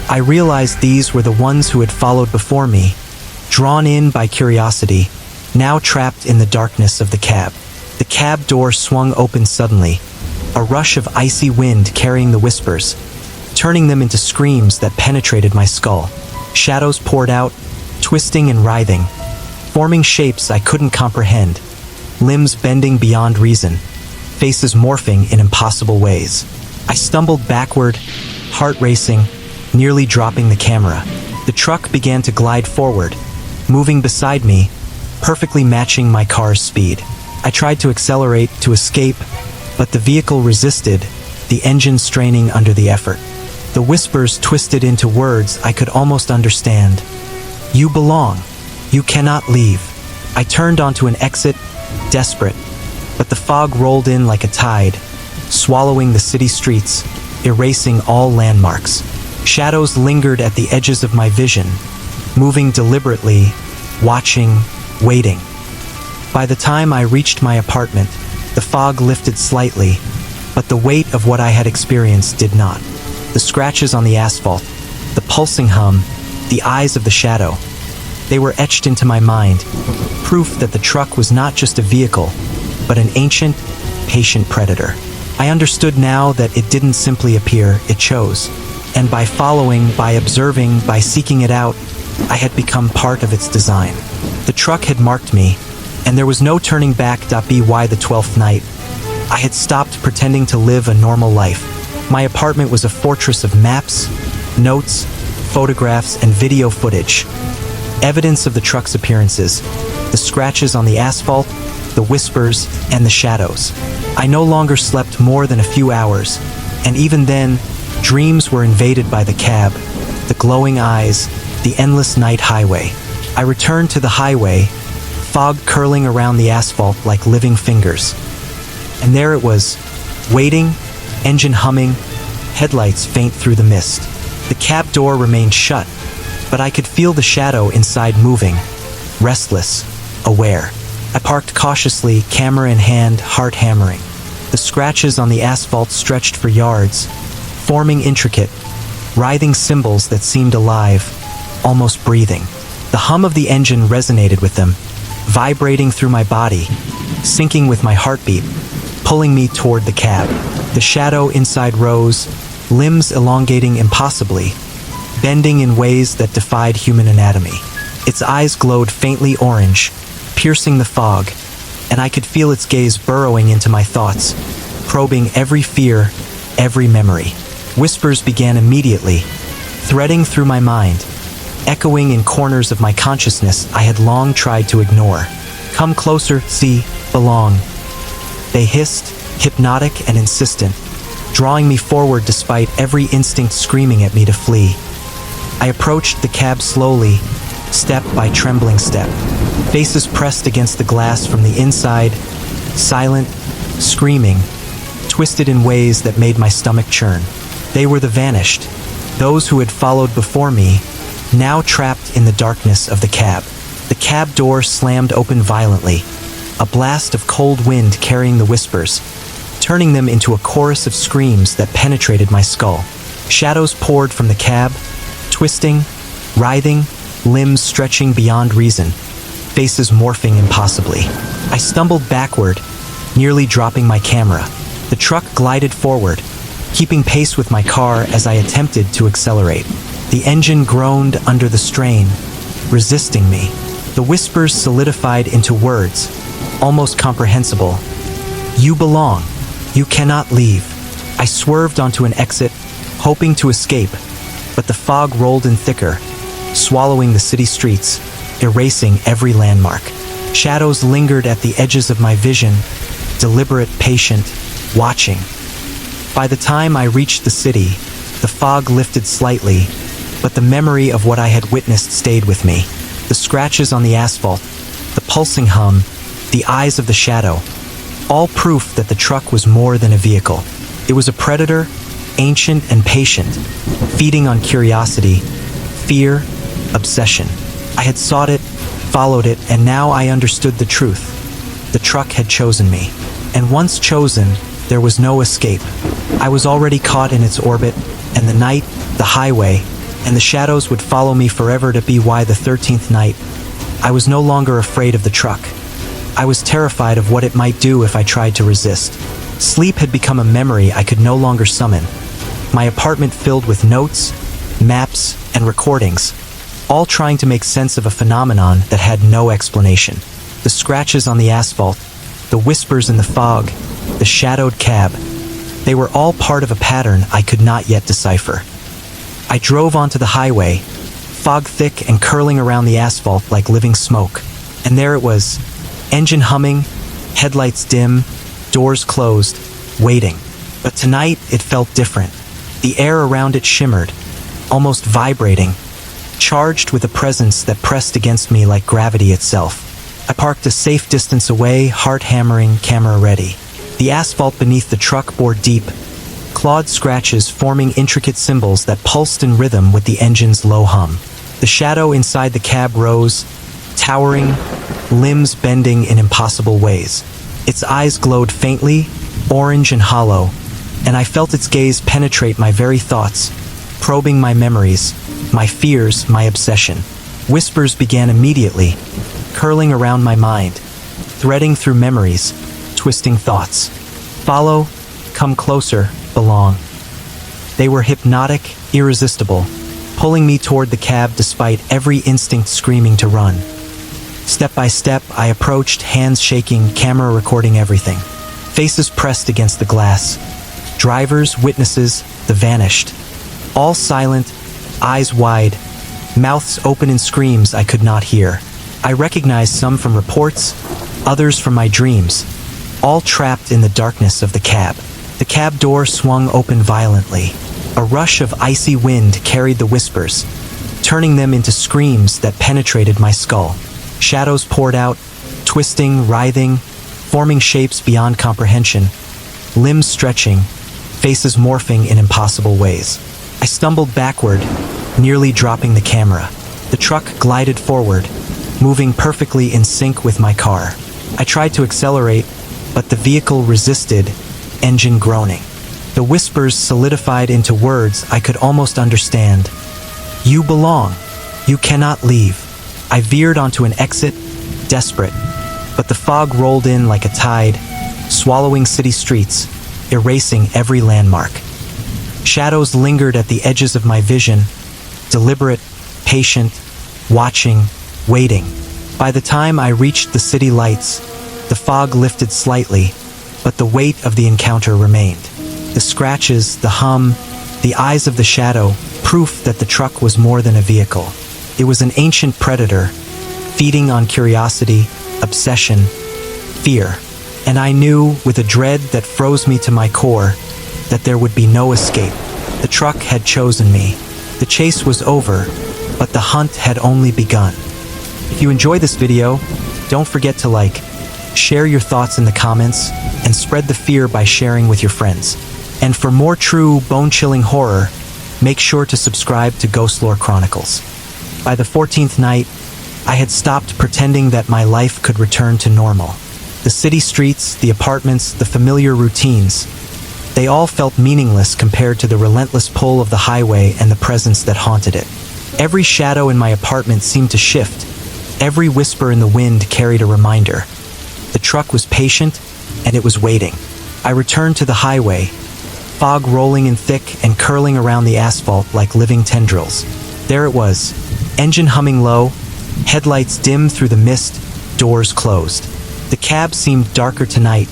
I realized these were the ones who had followed before me, drawn in by curiosity, now trapped in the darkness of the cab. The cab door swung open suddenly, a rush of icy wind carrying the whispers, turning them into screams that penetrated my skull. Shadows poured out, twisting and writhing, forming shapes I couldn't comprehend, limbs bending beyond reason, faces morphing in impossible ways. I stumbled backward, heart racing, nearly dropping the camera. The truck began to glide forward, moving beside me, perfectly matching my car's speed. I tried to accelerate, to escape, but the vehicle resisted, the engine straining under the effort. The whispers twisted into words I could almost understand. "You belong. You cannot leave." I turned onto an exit, desperate, but the fog rolled in like a tide, swallowing the city streets, erasing all landmarks. Shadows lingered at the edges of my vision, moving deliberately, watching, waiting. By the time I reached my apartment, the fog lifted slightly, but the weight of what I had experienced did not. The scratches on the asphalt, the pulsing hum, the eyes of the shadow, they were etched into my mind, proof that the truck was not just a vehicle, but an ancient, patient predator. I understood now that it didn't simply appear, it chose. And by following, by observing, by seeking it out, I had become part of its design. The truck had marked me, and there was no turning back. By the 12th night, I had stopped pretending to live a normal life. My apartment was a fortress of maps, notes, photographs, and video footage. Evidence of the truck's appearances, the scratches on the asphalt, the whispers, and the shadows. I no longer slept more than a few hours, and even then, dreams were invaded by the cab, the glowing eyes, the endless night highway. I returned to the highway, fog curling around the asphalt like living fingers. And there it was, waiting, engine humming, headlights faint through the mist. The cab door remained shut, but I could feel the shadow inside moving, restless, aware. I parked cautiously, camera in hand, heart hammering. The scratches on the asphalt stretched for yards, forming intricate, writhing symbols that seemed alive, almost breathing. The hum of the engine resonated with them, vibrating through my body, syncing with my heartbeat, pulling me toward the cab. The shadow inside rose, limbs elongating impossibly, bending in ways that defied human anatomy. Its eyes glowed faintly orange, piercing the fog, and I could feel its gaze burrowing into my thoughts, probing every fear, every memory. Whispers began immediately, threading through my mind, echoing in corners of my consciousness I had long tried to ignore. "Come closer, see, belong." They hissed, hypnotic and insistent, drawing me forward despite every instinct screaming at me to flee. I approached the cab slowly, step by trembling step. Faces pressed against the glass from the inside, silent, screaming, twisted in ways that made my stomach churn. They were the vanished, those who had followed before me, now trapped in the darkness of the cab. The cab door slammed open violently, a blast of cold wind carrying the whispers, turning them into a chorus of screams that penetrated my skull. Shadows poured from the cab, twisting, writhing, limbs stretching beyond reason, faces morphing impossibly. I stumbled backward, nearly dropping my camera. The truck glided forward, keeping pace with my car as I attempted to accelerate. The engine groaned under the strain, resisting me. The whispers solidified into words, almost comprehensible. "You belong. You cannot leave." I swerved onto an exit, hoping to escape, but the fog rolled in thicker, swallowing the city streets, erasing every landmark. Shadows lingered at the edges of my vision, deliberate, patient, watching. By the time I reached the city, the fog lifted slightly, but the memory of what I had witnessed stayed with me. The scratches on the asphalt, the pulsing hum, the eyes of the shadow, all proof that the truck was more than a vehicle. It was a predator, ancient and patient, feeding on curiosity, fear, obsession. I had sought it, followed it, and now I understood the truth. The truck had chosen me. And once chosen, there was no escape. I was already caught in its orbit, and the night, the highway, and the shadows would follow me forever. To by the 13th night, I was no longer afraid of the truck. I was terrified of what it might do if I tried to resist. Sleep had become a memory I could no longer summon. My apartment filled with notes, maps, and recordings, all trying to make sense of a phenomenon that had no explanation. The scratches on the asphalt, the whispers in the fog, the shadowed cab, they were all part of a pattern I could not yet decipher. I drove onto the highway, fog thick and curling around the asphalt like living smoke. And there it was, engine humming, headlights dim, doors closed, waiting. But tonight, it felt different. The air around it shimmered, almost vibrating, charged with a presence that pressed against me like gravity itself. I parked a safe distance away, heart hammering, camera ready. The asphalt beneath the truck bore deep, clawed scratches forming intricate symbols that pulsed in rhythm with the engine's low hum. The shadow inside the cab rose, towering, limbs bending in impossible ways. Its eyes glowed faintly, orange and hollow, and I felt its gaze penetrate my very thoughts, probing my memories, my fears, my obsession. Whispers began immediately, curling around my mind, threading through memories, twisting thoughts. Follow, come closer, belong. They were hypnotic, irresistible, pulling me toward the cab despite every instinct screaming to run. Step by step, I approached, hands shaking, camera recording everything. Faces pressed against the glass. Drivers, witnesses, the vanished. All silent, eyes wide, mouths open in screams I could not hear. I recognized some from reports, others from my dreams, all trapped in the darkness of the cab. The cab door swung open violently. A rush of icy wind carried the whispers, turning them into screams that penetrated my skull. Shadows poured out, twisting, writhing, forming shapes beyond comprehension, limbs stretching, faces morphing in impossible ways. I stumbled backward, nearly dropping the camera. The truck glided forward, moving perfectly in sync with my car. I tried to accelerate, but the vehicle resisted, engine groaning. The whispers solidified into words I could almost understand. You belong. You cannot leave. I veered onto an exit, desperate, but the fog rolled in like a tide, swallowing city streets, erasing every landmark. Shadows lingered at the edges of my vision, deliberate, patient, watching, waiting. By the time I reached the city lights, the fog lifted slightly, but the weight of the encounter remained. The scratches, the hum, the eyes of the shadow, proof that the truck was more than a vehicle. It was an ancient predator, feeding on curiosity, obsession, fear. And I knew, with a dread that froze me to my core, that there would be no escape. The truck had chosen me. The chase was over, but the hunt had only begun. If you enjoy this video, don't forget to like, share your thoughts in the comments, and spread the fear by sharing with your friends. And for more true, bone-chilling horror, make sure to subscribe to Ghostlore Chronicles. By the 14th night, I had stopped pretending that my life could return to normal. The city streets, the apartments, the familiar routines, they all felt meaningless compared to the relentless pull of the highway and the presence that haunted it. Every shadow in my apartment seemed to shift. Every whisper in the wind carried a reminder. The truck was patient, and it was waiting. I returned to the highway, fog rolling in thick and curling around the asphalt like living tendrils. There it was, engine humming low, headlights dim through the mist, doors closed. The cab seemed darker tonight,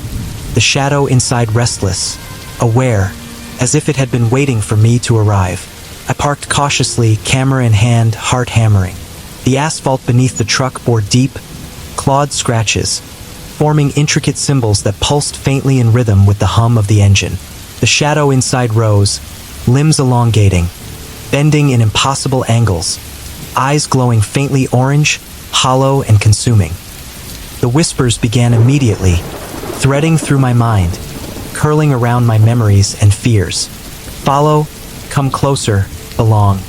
the shadow inside restless, aware, as if it had been waiting for me to arrive. I parked cautiously, camera in hand, heart hammering. The asphalt beneath the truck bore deep, clawed scratches, forming intricate symbols that pulsed faintly in rhythm with the hum of the engine. The shadow inside rose, limbs elongating, bending in impossible angles, eyes glowing faintly orange, hollow and consuming. The whispers began immediately, threading through my mind, curling around my memories and fears. Follow, come closer, belong.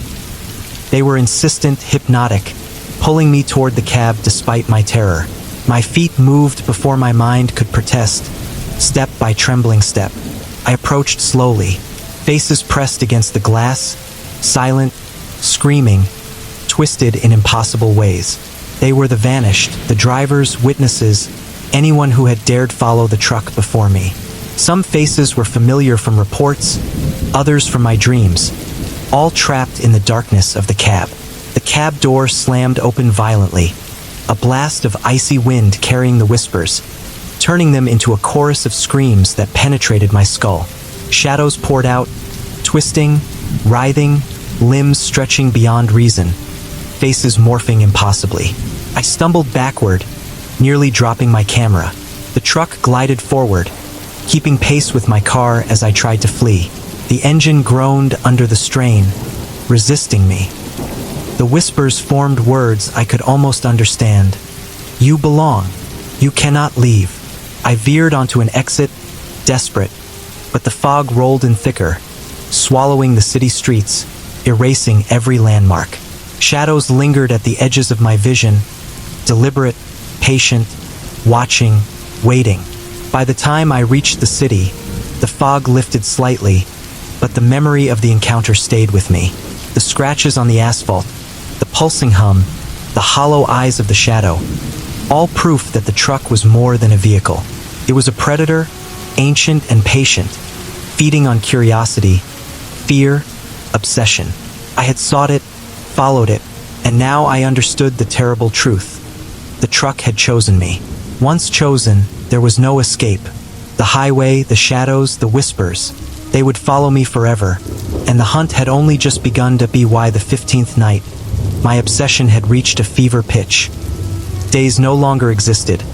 They were insistent, hypnotic, pulling me toward the cab despite my terror. My feet moved before my mind could protest, step by trembling step. I approached slowly, faces pressed against the glass, silent, screaming, twisted in impossible ways. They were the vanished, the drivers, witnesses, anyone who had dared follow the truck before me. Some faces were familiar from reports, others from my dreams, all trapped in the darkness of the cab. The cab door slammed open violently, a blast of icy wind carrying the whispers, turning them into a chorus of screams that penetrated my skull. Shadows poured out, twisting, writhing, limbs stretching beyond reason, faces morphing impossibly. I stumbled backward, nearly dropping my camera. The truck glided forward, keeping pace with my car as I tried to flee. The engine groaned under the strain, resisting me. The whispers formed words I could almost understand. You belong. You cannot leave. I veered onto an exit, desperate, but the fog rolled in thicker, swallowing the city streets, erasing every landmark. Shadows lingered at the edges of my vision, deliberate, patient, watching, waiting. By the time I reached the city, the fog lifted slightly, but the memory of the encounter stayed with me. The scratches on the asphalt, the pulsing hum, the hollow eyes of the shadow, all proof that the truck was more than a vehicle. It was a predator, ancient and patient, feeding on curiosity, fear, obsession. I had sought it, followed it, and now I understood the terrible truth. The truck had chosen me. Once chosen, there was no escape. The highway, the shadows, the whispers, they would follow me forever, and the hunt had only just begun to be why the 15th night. My obsession had reached a fever pitch. Days no longer existed,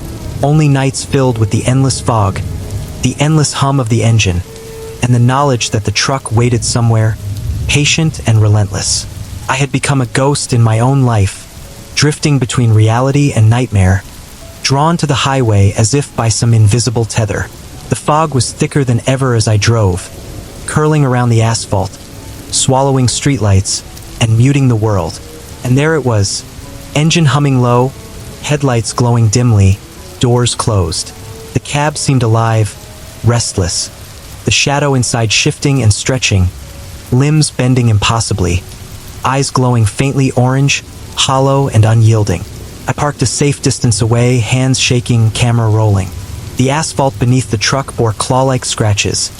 only nights filled with the endless fog, the endless hum of the engine, and the knowledge that the truck waited somewhere, patient and relentless. I had become a ghost in my own life, drifting between reality and nightmare, drawn to the highway as if by some invisible tether. The fog was thicker than ever as I drove, curling around the asphalt, swallowing streetlights, and muting the world. And there it was, engine humming low, headlights glowing dimly, doors closed. The cab seemed alive, restless, the shadow inside shifting and stretching, limbs bending impossibly, eyes glowing faintly orange, hollow and unyielding. I parked a safe distance away, hands shaking, camera rolling. The asphalt beneath the truck bore claw-like scratches,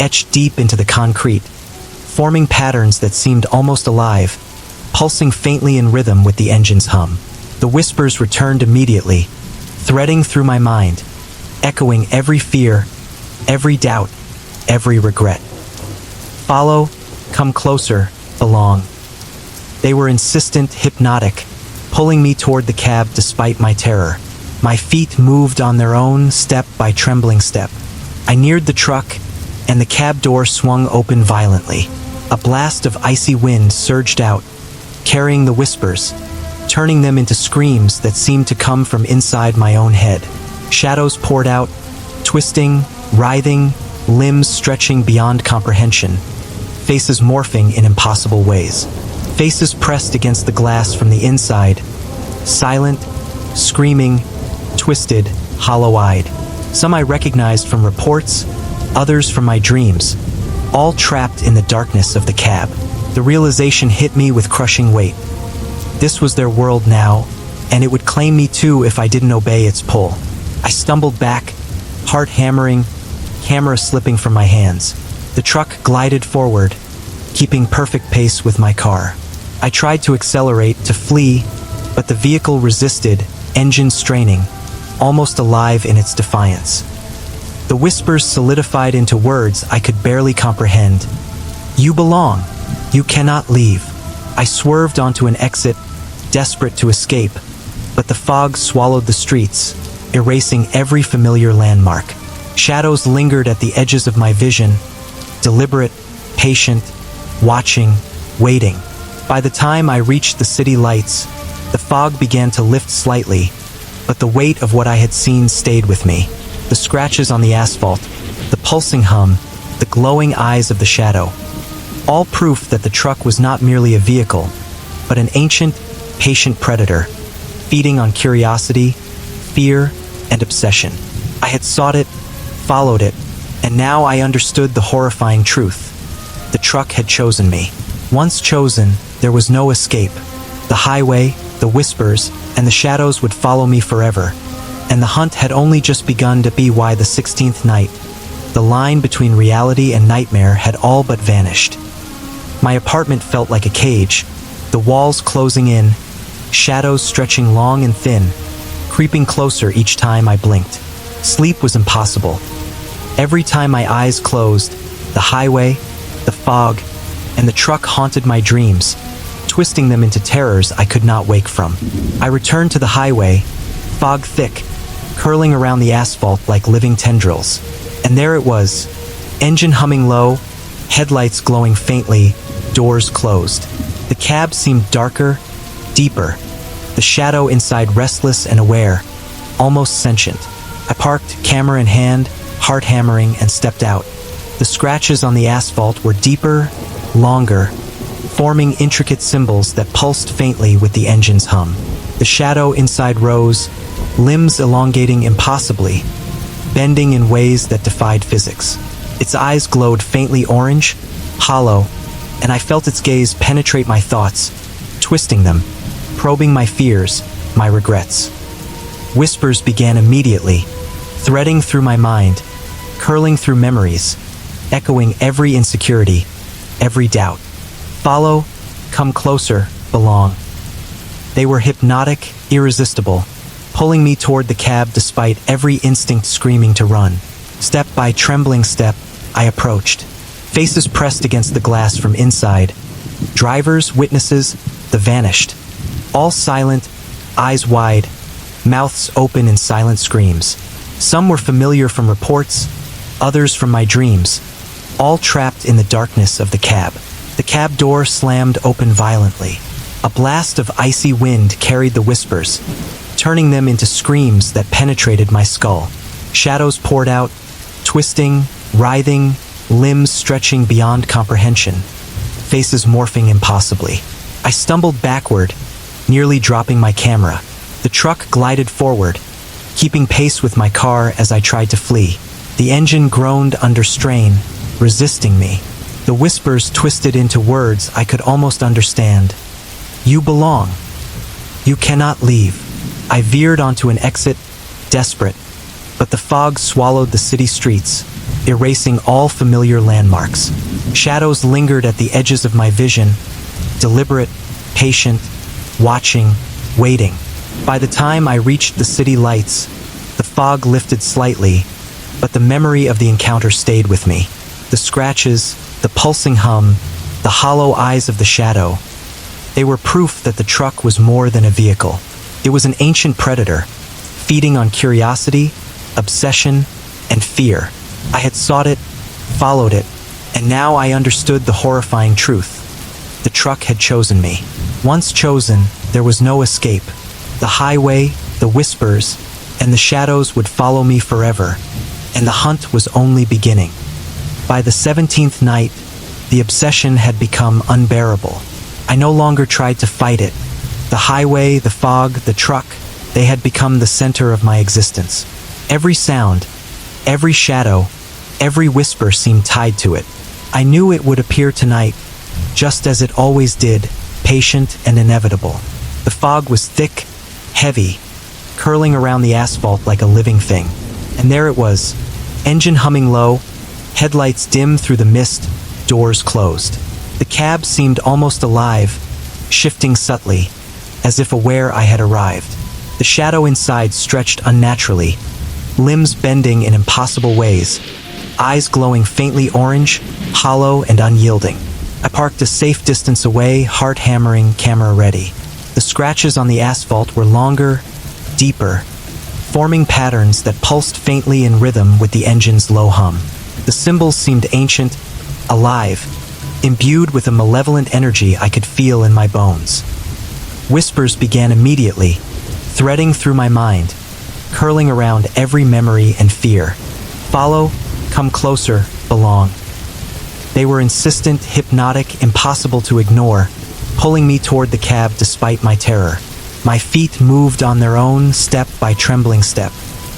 etched deep into the concrete, forming patterns that seemed almost alive, pulsing faintly in rhythm with the engine's hum. The whispers returned immediately, threading through my mind, echoing every fear, every doubt, every regret. Follow, come closer, belong. They were insistent, hypnotic, pulling me toward the cab despite my terror. My feet moved on their own, step by trembling step. I neared the truck, and the cab door swung open violently. A blast of icy wind surged out, carrying the whispers, turning them into screams that seemed to come from inside my own head. Shadows poured out, twisting, writhing, limbs stretching beyond comprehension, faces morphing in impossible ways. Faces pressed against the glass from the inside, silent, screaming, twisted, hollow-eyed. Some I recognized from reports, others from my dreams, all trapped in the darkness of the cab. The realization hit me with crushing weight. This was their world now, and it would claim me too if I didn't obey its pull. I stumbled back, heart hammering, camera slipping from my hands. The truck glided forward, keeping perfect pace with my car. I tried to accelerate, to flee, but the vehicle resisted, engine straining, almost alive in its defiance. The whispers solidified into words I could barely comprehend. You belong. You cannot leave. I swerved onto an exit, desperate to escape, but the fog swallowed the streets, erasing every familiar landmark. Shadows lingered at the edges of my vision, deliberate, patient, watching, waiting. By the time I reached the city lights, the fog began to lift slightly, but the weight of what I had seen stayed with me. The scratches on the asphalt, the pulsing hum, the glowing eyes of the shadow. All proof that the truck was not merely a vehicle, but an ancient, patient predator, feeding on curiosity, fear, and obsession. I had sought it, followed it, and now I understood the horrifying truth. The truck had chosen me. Once chosen, there was no escape. The highway, the whispers, and the shadows would follow me forever. And the hunt had only just begun to be why the 16th night. The line between reality and nightmare had all but vanished. My apartment felt like a cage, the walls closing in, shadows stretching long and thin, creeping closer each time I blinked. Sleep was impossible. Every time my eyes closed, the highway, the fog, and the truck haunted my dreams, twisting them into terrors I could not wake from. I returned to the highway, fog thick, curling around the asphalt like living tendrils. And there it was, engine humming low, headlights glowing faintly, doors closed. The cab seemed darker, deeper, the shadow inside restless and aware, almost sentient. I parked, camera in hand, heart hammering, and stepped out. The scratches on the asphalt were deeper, longer, forming intricate symbols that pulsed faintly with the engine's hum. The shadow inside rose, limbs elongating impossibly, bending in ways that defied physics. Its eyes glowed faintly orange, hollow, and I felt its gaze penetrate my thoughts, twisting them, probing my fears, my regrets. Whispers began immediately, threading through my mind, curling through memories, echoing every insecurity, every doubt. Follow, come closer, belong. They were hypnotic, irresistible, pulling me toward the cab despite every instinct screaming to run. Step by trembling step, I approached. Faces pressed against the glass from inside. Drivers, witnesses, the vanished. All silent, eyes wide, mouths open in silent screams. Some were familiar from reports, others from my dreams, all trapped in the darkness of the cab. The cab door slammed open violently. A blast of icy wind carried the whispers, turning them into screams that penetrated my skull. Shadows poured out, twisting, writhing, limbs stretching beyond comprehension, faces morphing impossibly. I stumbled backward, nearly dropping my camera. The truck glided forward, keeping pace with my car as I tried to flee. The engine groaned under strain, resisting me. The whispers twisted into words I could almost understand. You belong. You cannot leave. I veered onto an exit, desperate, but the fog swallowed the city streets, erasing all familiar landmarks. Shadows lingered at the edges of my vision, deliberate, patient, watching, waiting. By the time I reached the city lights, the fog lifted slightly, but the memory of the encounter stayed with me. The scratches, the pulsing hum, the hollow eyes of the shadow. They were proof that the truck was more than a vehicle. It was an ancient predator, feeding on curiosity, obsession, and fear. I had sought it, followed it, and now I understood the horrifying truth. The truck had chosen me. Once chosen, there was no escape. The highway, the whispers, and the shadows would follow me forever, and the hunt was only beginning. By the 17th night, the obsession had become unbearable. I no longer tried to fight it. The highway, the fog, the truck, they had become the center of my existence. Every sound, every shadow, every whisper seemed tied to it. I knew it would appear tonight, just as it always did, patient and inevitable. The fog was thick, heavy, curling around the asphalt like a living thing. And there it was, engine humming low, headlights dim through the mist, doors closed. The cab seemed almost alive, shifting subtly, as if aware I had arrived. The shadow inside stretched unnaturally, limbs bending in impossible ways, eyes glowing faintly orange, hollow and unyielding. I parked a safe distance away, heart hammering, camera ready. The scratches on the asphalt were longer, deeper, forming patterns that pulsed faintly in rhythm with the engine's low hum. The symbols seemed ancient, alive, imbued with a malevolent energy I could feel in my bones. Whispers began immediately, threading through my mind, curling around every memory and fear. Follow, come closer, belong. They were insistent, hypnotic, impossible to ignore, pulling me toward the cab despite my terror. My feet moved on their own, step by trembling step.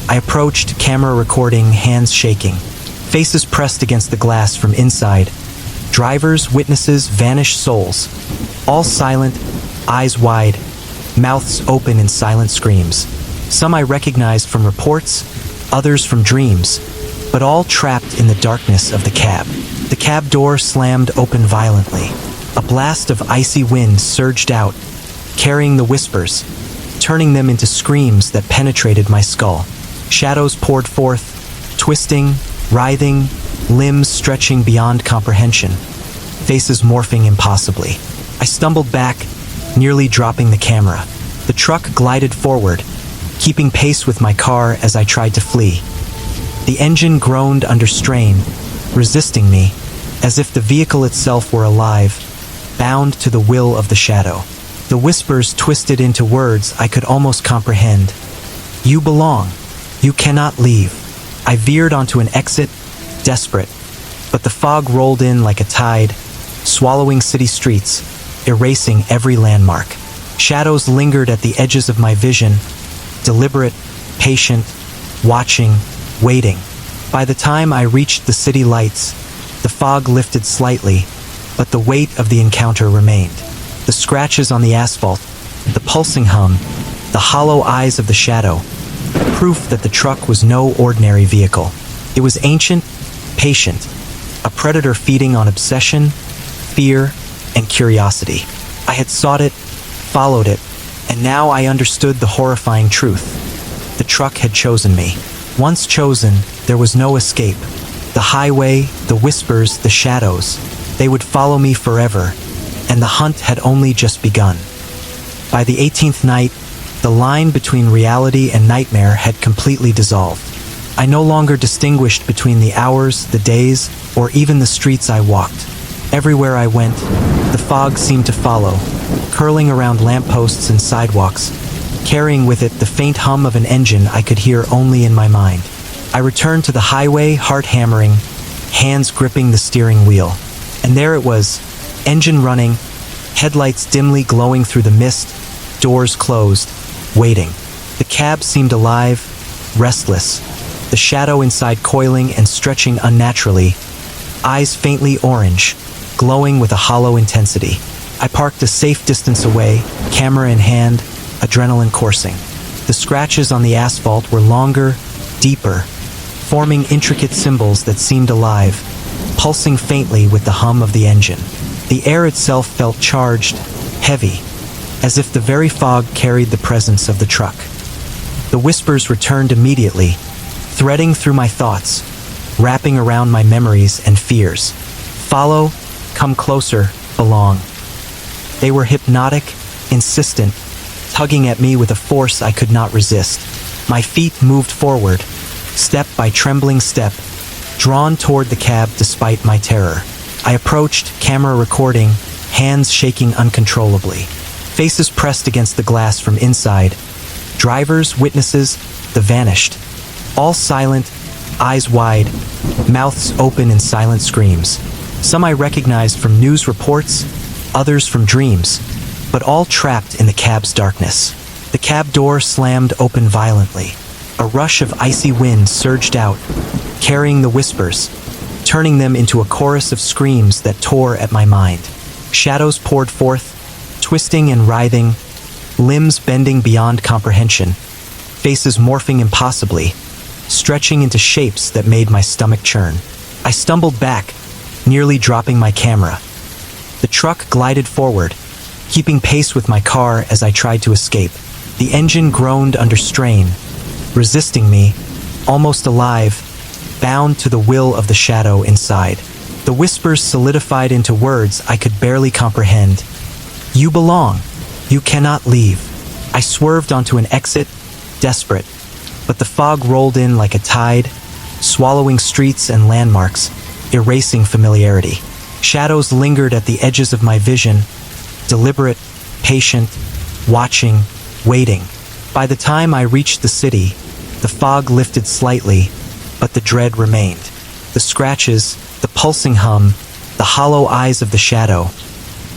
I approached, camera recording, hands shaking. Faces pressed against the glass from inside. Drivers, witnesses, vanished souls. All silent, eyes wide, mouths open in silent screams. Some I recognized from reports, others from dreams, but all trapped in the darkness of the cab. The cab door slammed open violently. A blast of icy wind surged out, carrying the whispers, turning them into screams that penetrated my skull. Shadows poured forth, twisting, writhing, limbs stretching beyond comprehension, faces morphing impossibly. I stumbled back, nearly dropping the camera. The truck glided forward, keeping pace with my car as I tried to flee. The engine groaned under strain, resisting me, as if the vehicle itself were alive, bound to the will of the shadow. The whispers twisted into words I could almost comprehend. "You belong. You cannot leave." I veered onto an exit, desperate, but the fog rolled in like a tide, swallowing city streets, erasing every landmark. Shadows lingered at the edges of my vision, deliberate, patient, watching, waiting. By the time I reached the city lights, the fog lifted slightly, but the weight of the encounter remained. The scratches on the asphalt, the pulsing hum, the hollow eyes of the shadow, proof that the truck was no ordinary vehicle. It was ancient, patient, a predator feeding on obsession, fear, and curiosity. I had sought it, followed it, and now I understood the horrifying truth. The truck had chosen me. Once chosen, there was no escape. The highway, the whispers, the shadows, they would follow me forever, and the hunt had only just begun. By the 18th night, the line between reality and nightmare had completely dissolved. I no longer distinguished between the hours, the days, or even the streets I walked. Everywhere I went, the fog seemed to follow, curling around lampposts and sidewalks, carrying with it the faint hum of an engine I could hear only in my mind. I returned to the highway, heart hammering, hands gripping the steering wheel. And there it was, engine running, headlights dimly glowing through the mist, doors closed, waiting. The cab seemed alive, restless, the shadow inside coiling and stretching unnaturally, eyes faintly orange, glowing with a hollow intensity. I parked a safe distance away, camera in hand, adrenaline coursing. The scratches on the asphalt were longer, deeper, forming intricate symbols that seemed alive, pulsing faintly with the hum of the engine. The air itself felt charged, heavy, as if the very fog carried the presence of the truck. The whispers returned immediately, threading through my thoughts, wrapping around my memories and fears. Follow, come closer, belong. They were hypnotic, insistent, tugging at me with a force I could not resist. My feet moved forward, step by trembling step, drawn toward the cab despite my terror. I approached, camera recording, hands shaking uncontrollably. Faces pressed against the glass from inside. Drivers, witnesses, the vanished. All silent, eyes wide, mouths open in silent screams. Some I recognized from news reports, others from dreams, but all trapped in the cab's darkness. The cab door slammed open violently. A rush of icy wind surged out, carrying the whispers, turning them into a chorus of screams that tore at my mind. Shadows poured forth, twisting and writhing, limbs bending beyond comprehension, faces morphing impossibly, stretching into shapes that made my stomach churn. I stumbled back, nearly dropping my camera. The truck glided forward, keeping pace with my car as I tried to escape. The engine groaned under strain, resisting me, almost alive, bound to the will of the shadow inside. The whispers solidified into words I could barely comprehend. "You belong. You cannot leave." I swerved onto an exit, desperate, but the fog rolled in like a tide, swallowing streets and landmarks, erasing familiarity. Shadows lingered at the edges of my vision, deliberate, patient, watching, waiting. By the time I reached the city, the fog lifted slightly, but the dread remained. The scratches, the pulsing hum, the hollow eyes of the shadow,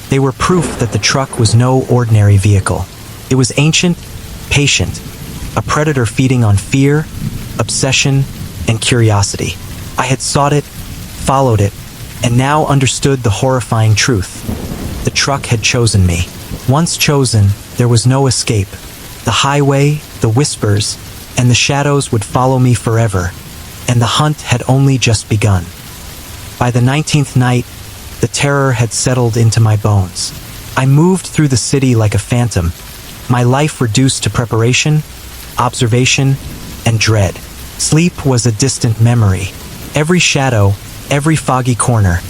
they were proof that the truck was no ordinary vehicle. It was ancient, patient, a predator feeding on fear, obsession, and curiosity. I had sought it, followed it, and now understood the horrifying truth. The truck had chosen me. Once chosen, there was no escape. The highway, the whispers, and the shadows would follow me forever, and the hunt had only just begun. By the 19th night, the terror had settled into my bones. I moved through the city like a phantom, my life reduced to preparation, observation, and dread. Sleep was a distant memory. Every shadow, every foggy corner,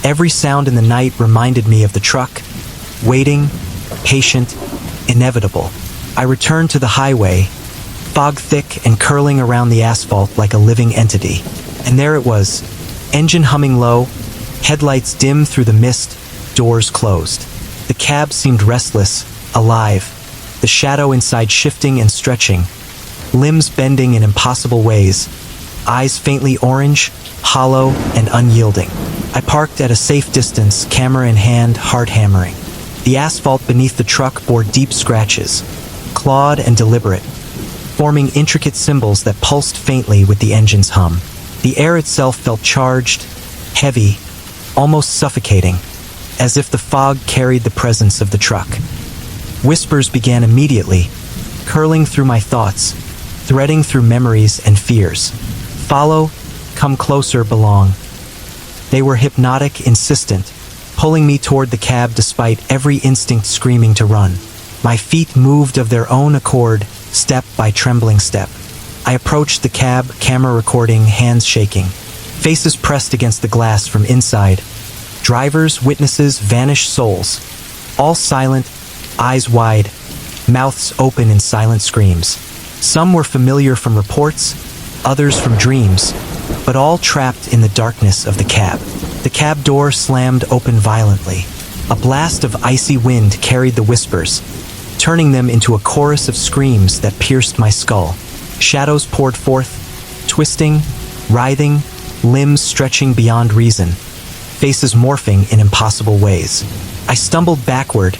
every sound in the night reminded me of the truck, waiting, patient, inevitable. I returned to the highway, fog thick and curling around the asphalt like a living entity. And there it was, engine humming low, headlights dim through the mist, doors closed. The cab seemed restless, alive, the shadow inside shifting and stretching, limbs bending in impossible ways, eyes faintly orange, hollow, and unyielding. I parked at a safe distance, camera in hand, heart hammering. The asphalt beneath the truck bore deep scratches, clawed and deliberate, forming intricate symbols that pulsed faintly with the engine's hum. The air itself felt charged, heavy, almost suffocating, as if the fog carried the presence of the truck. Whispers began immediately, curling through my thoughts, threading through memories and fears. Follow, come closer, belong. They were hypnotic, insistent, pulling me toward the cab despite every instinct screaming to run. My feet moved of their own accord, step by trembling step. I approached the cab, camera recording, hands shaking. Faces pressed against the glass from inside. Drivers, witnesses, vanished souls. All silent, eyes wide, mouths open in silent screams. Some were familiar from reports, others from dreams, but all trapped in the darkness of the cab. The cab door slammed open violently. A blast of icy wind carried the whispers, turning them into a chorus of screams that pierced my skull. Shadows poured forth, twisting, writhing, limbs stretching beyond reason, faces morphing in impossible ways. I stumbled backward,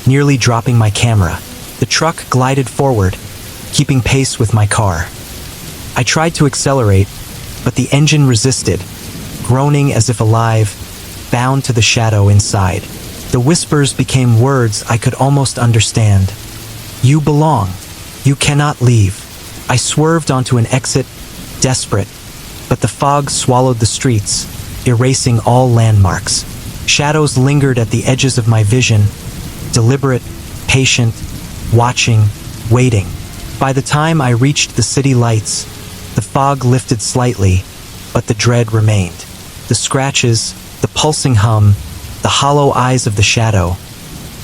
nearly dropping my camera. The truck glided forward, keeping pace with my car. I tried to accelerate, but the engine resisted, groaning as if alive, bound to the shadow inside. The whispers became words I could almost understand. You belong. You cannot leave. I swerved onto an exit, desperate, but the fog swallowed the streets, erasing all landmarks. Shadows lingered at the edges of my vision, deliberate, patient, watching, waiting. By the time I reached the city lights, the fog lifted slightly, but the dread remained. The scratches, the pulsing hum, the hollow eyes of the shadow.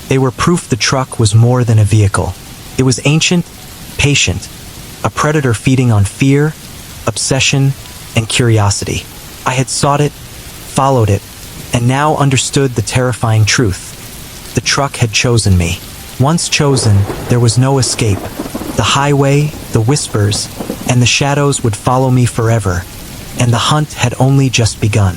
They were proof the truck was more than a vehicle. It was ancient, patient, a predator feeding on fear, obsession, and curiosity. I had sought it, followed it, and now understood the terrifying truth. The truck had chosen me. Once chosen, there was no escape. The highway, the whispers, and the shadows would follow me forever, and the hunt had only just begun.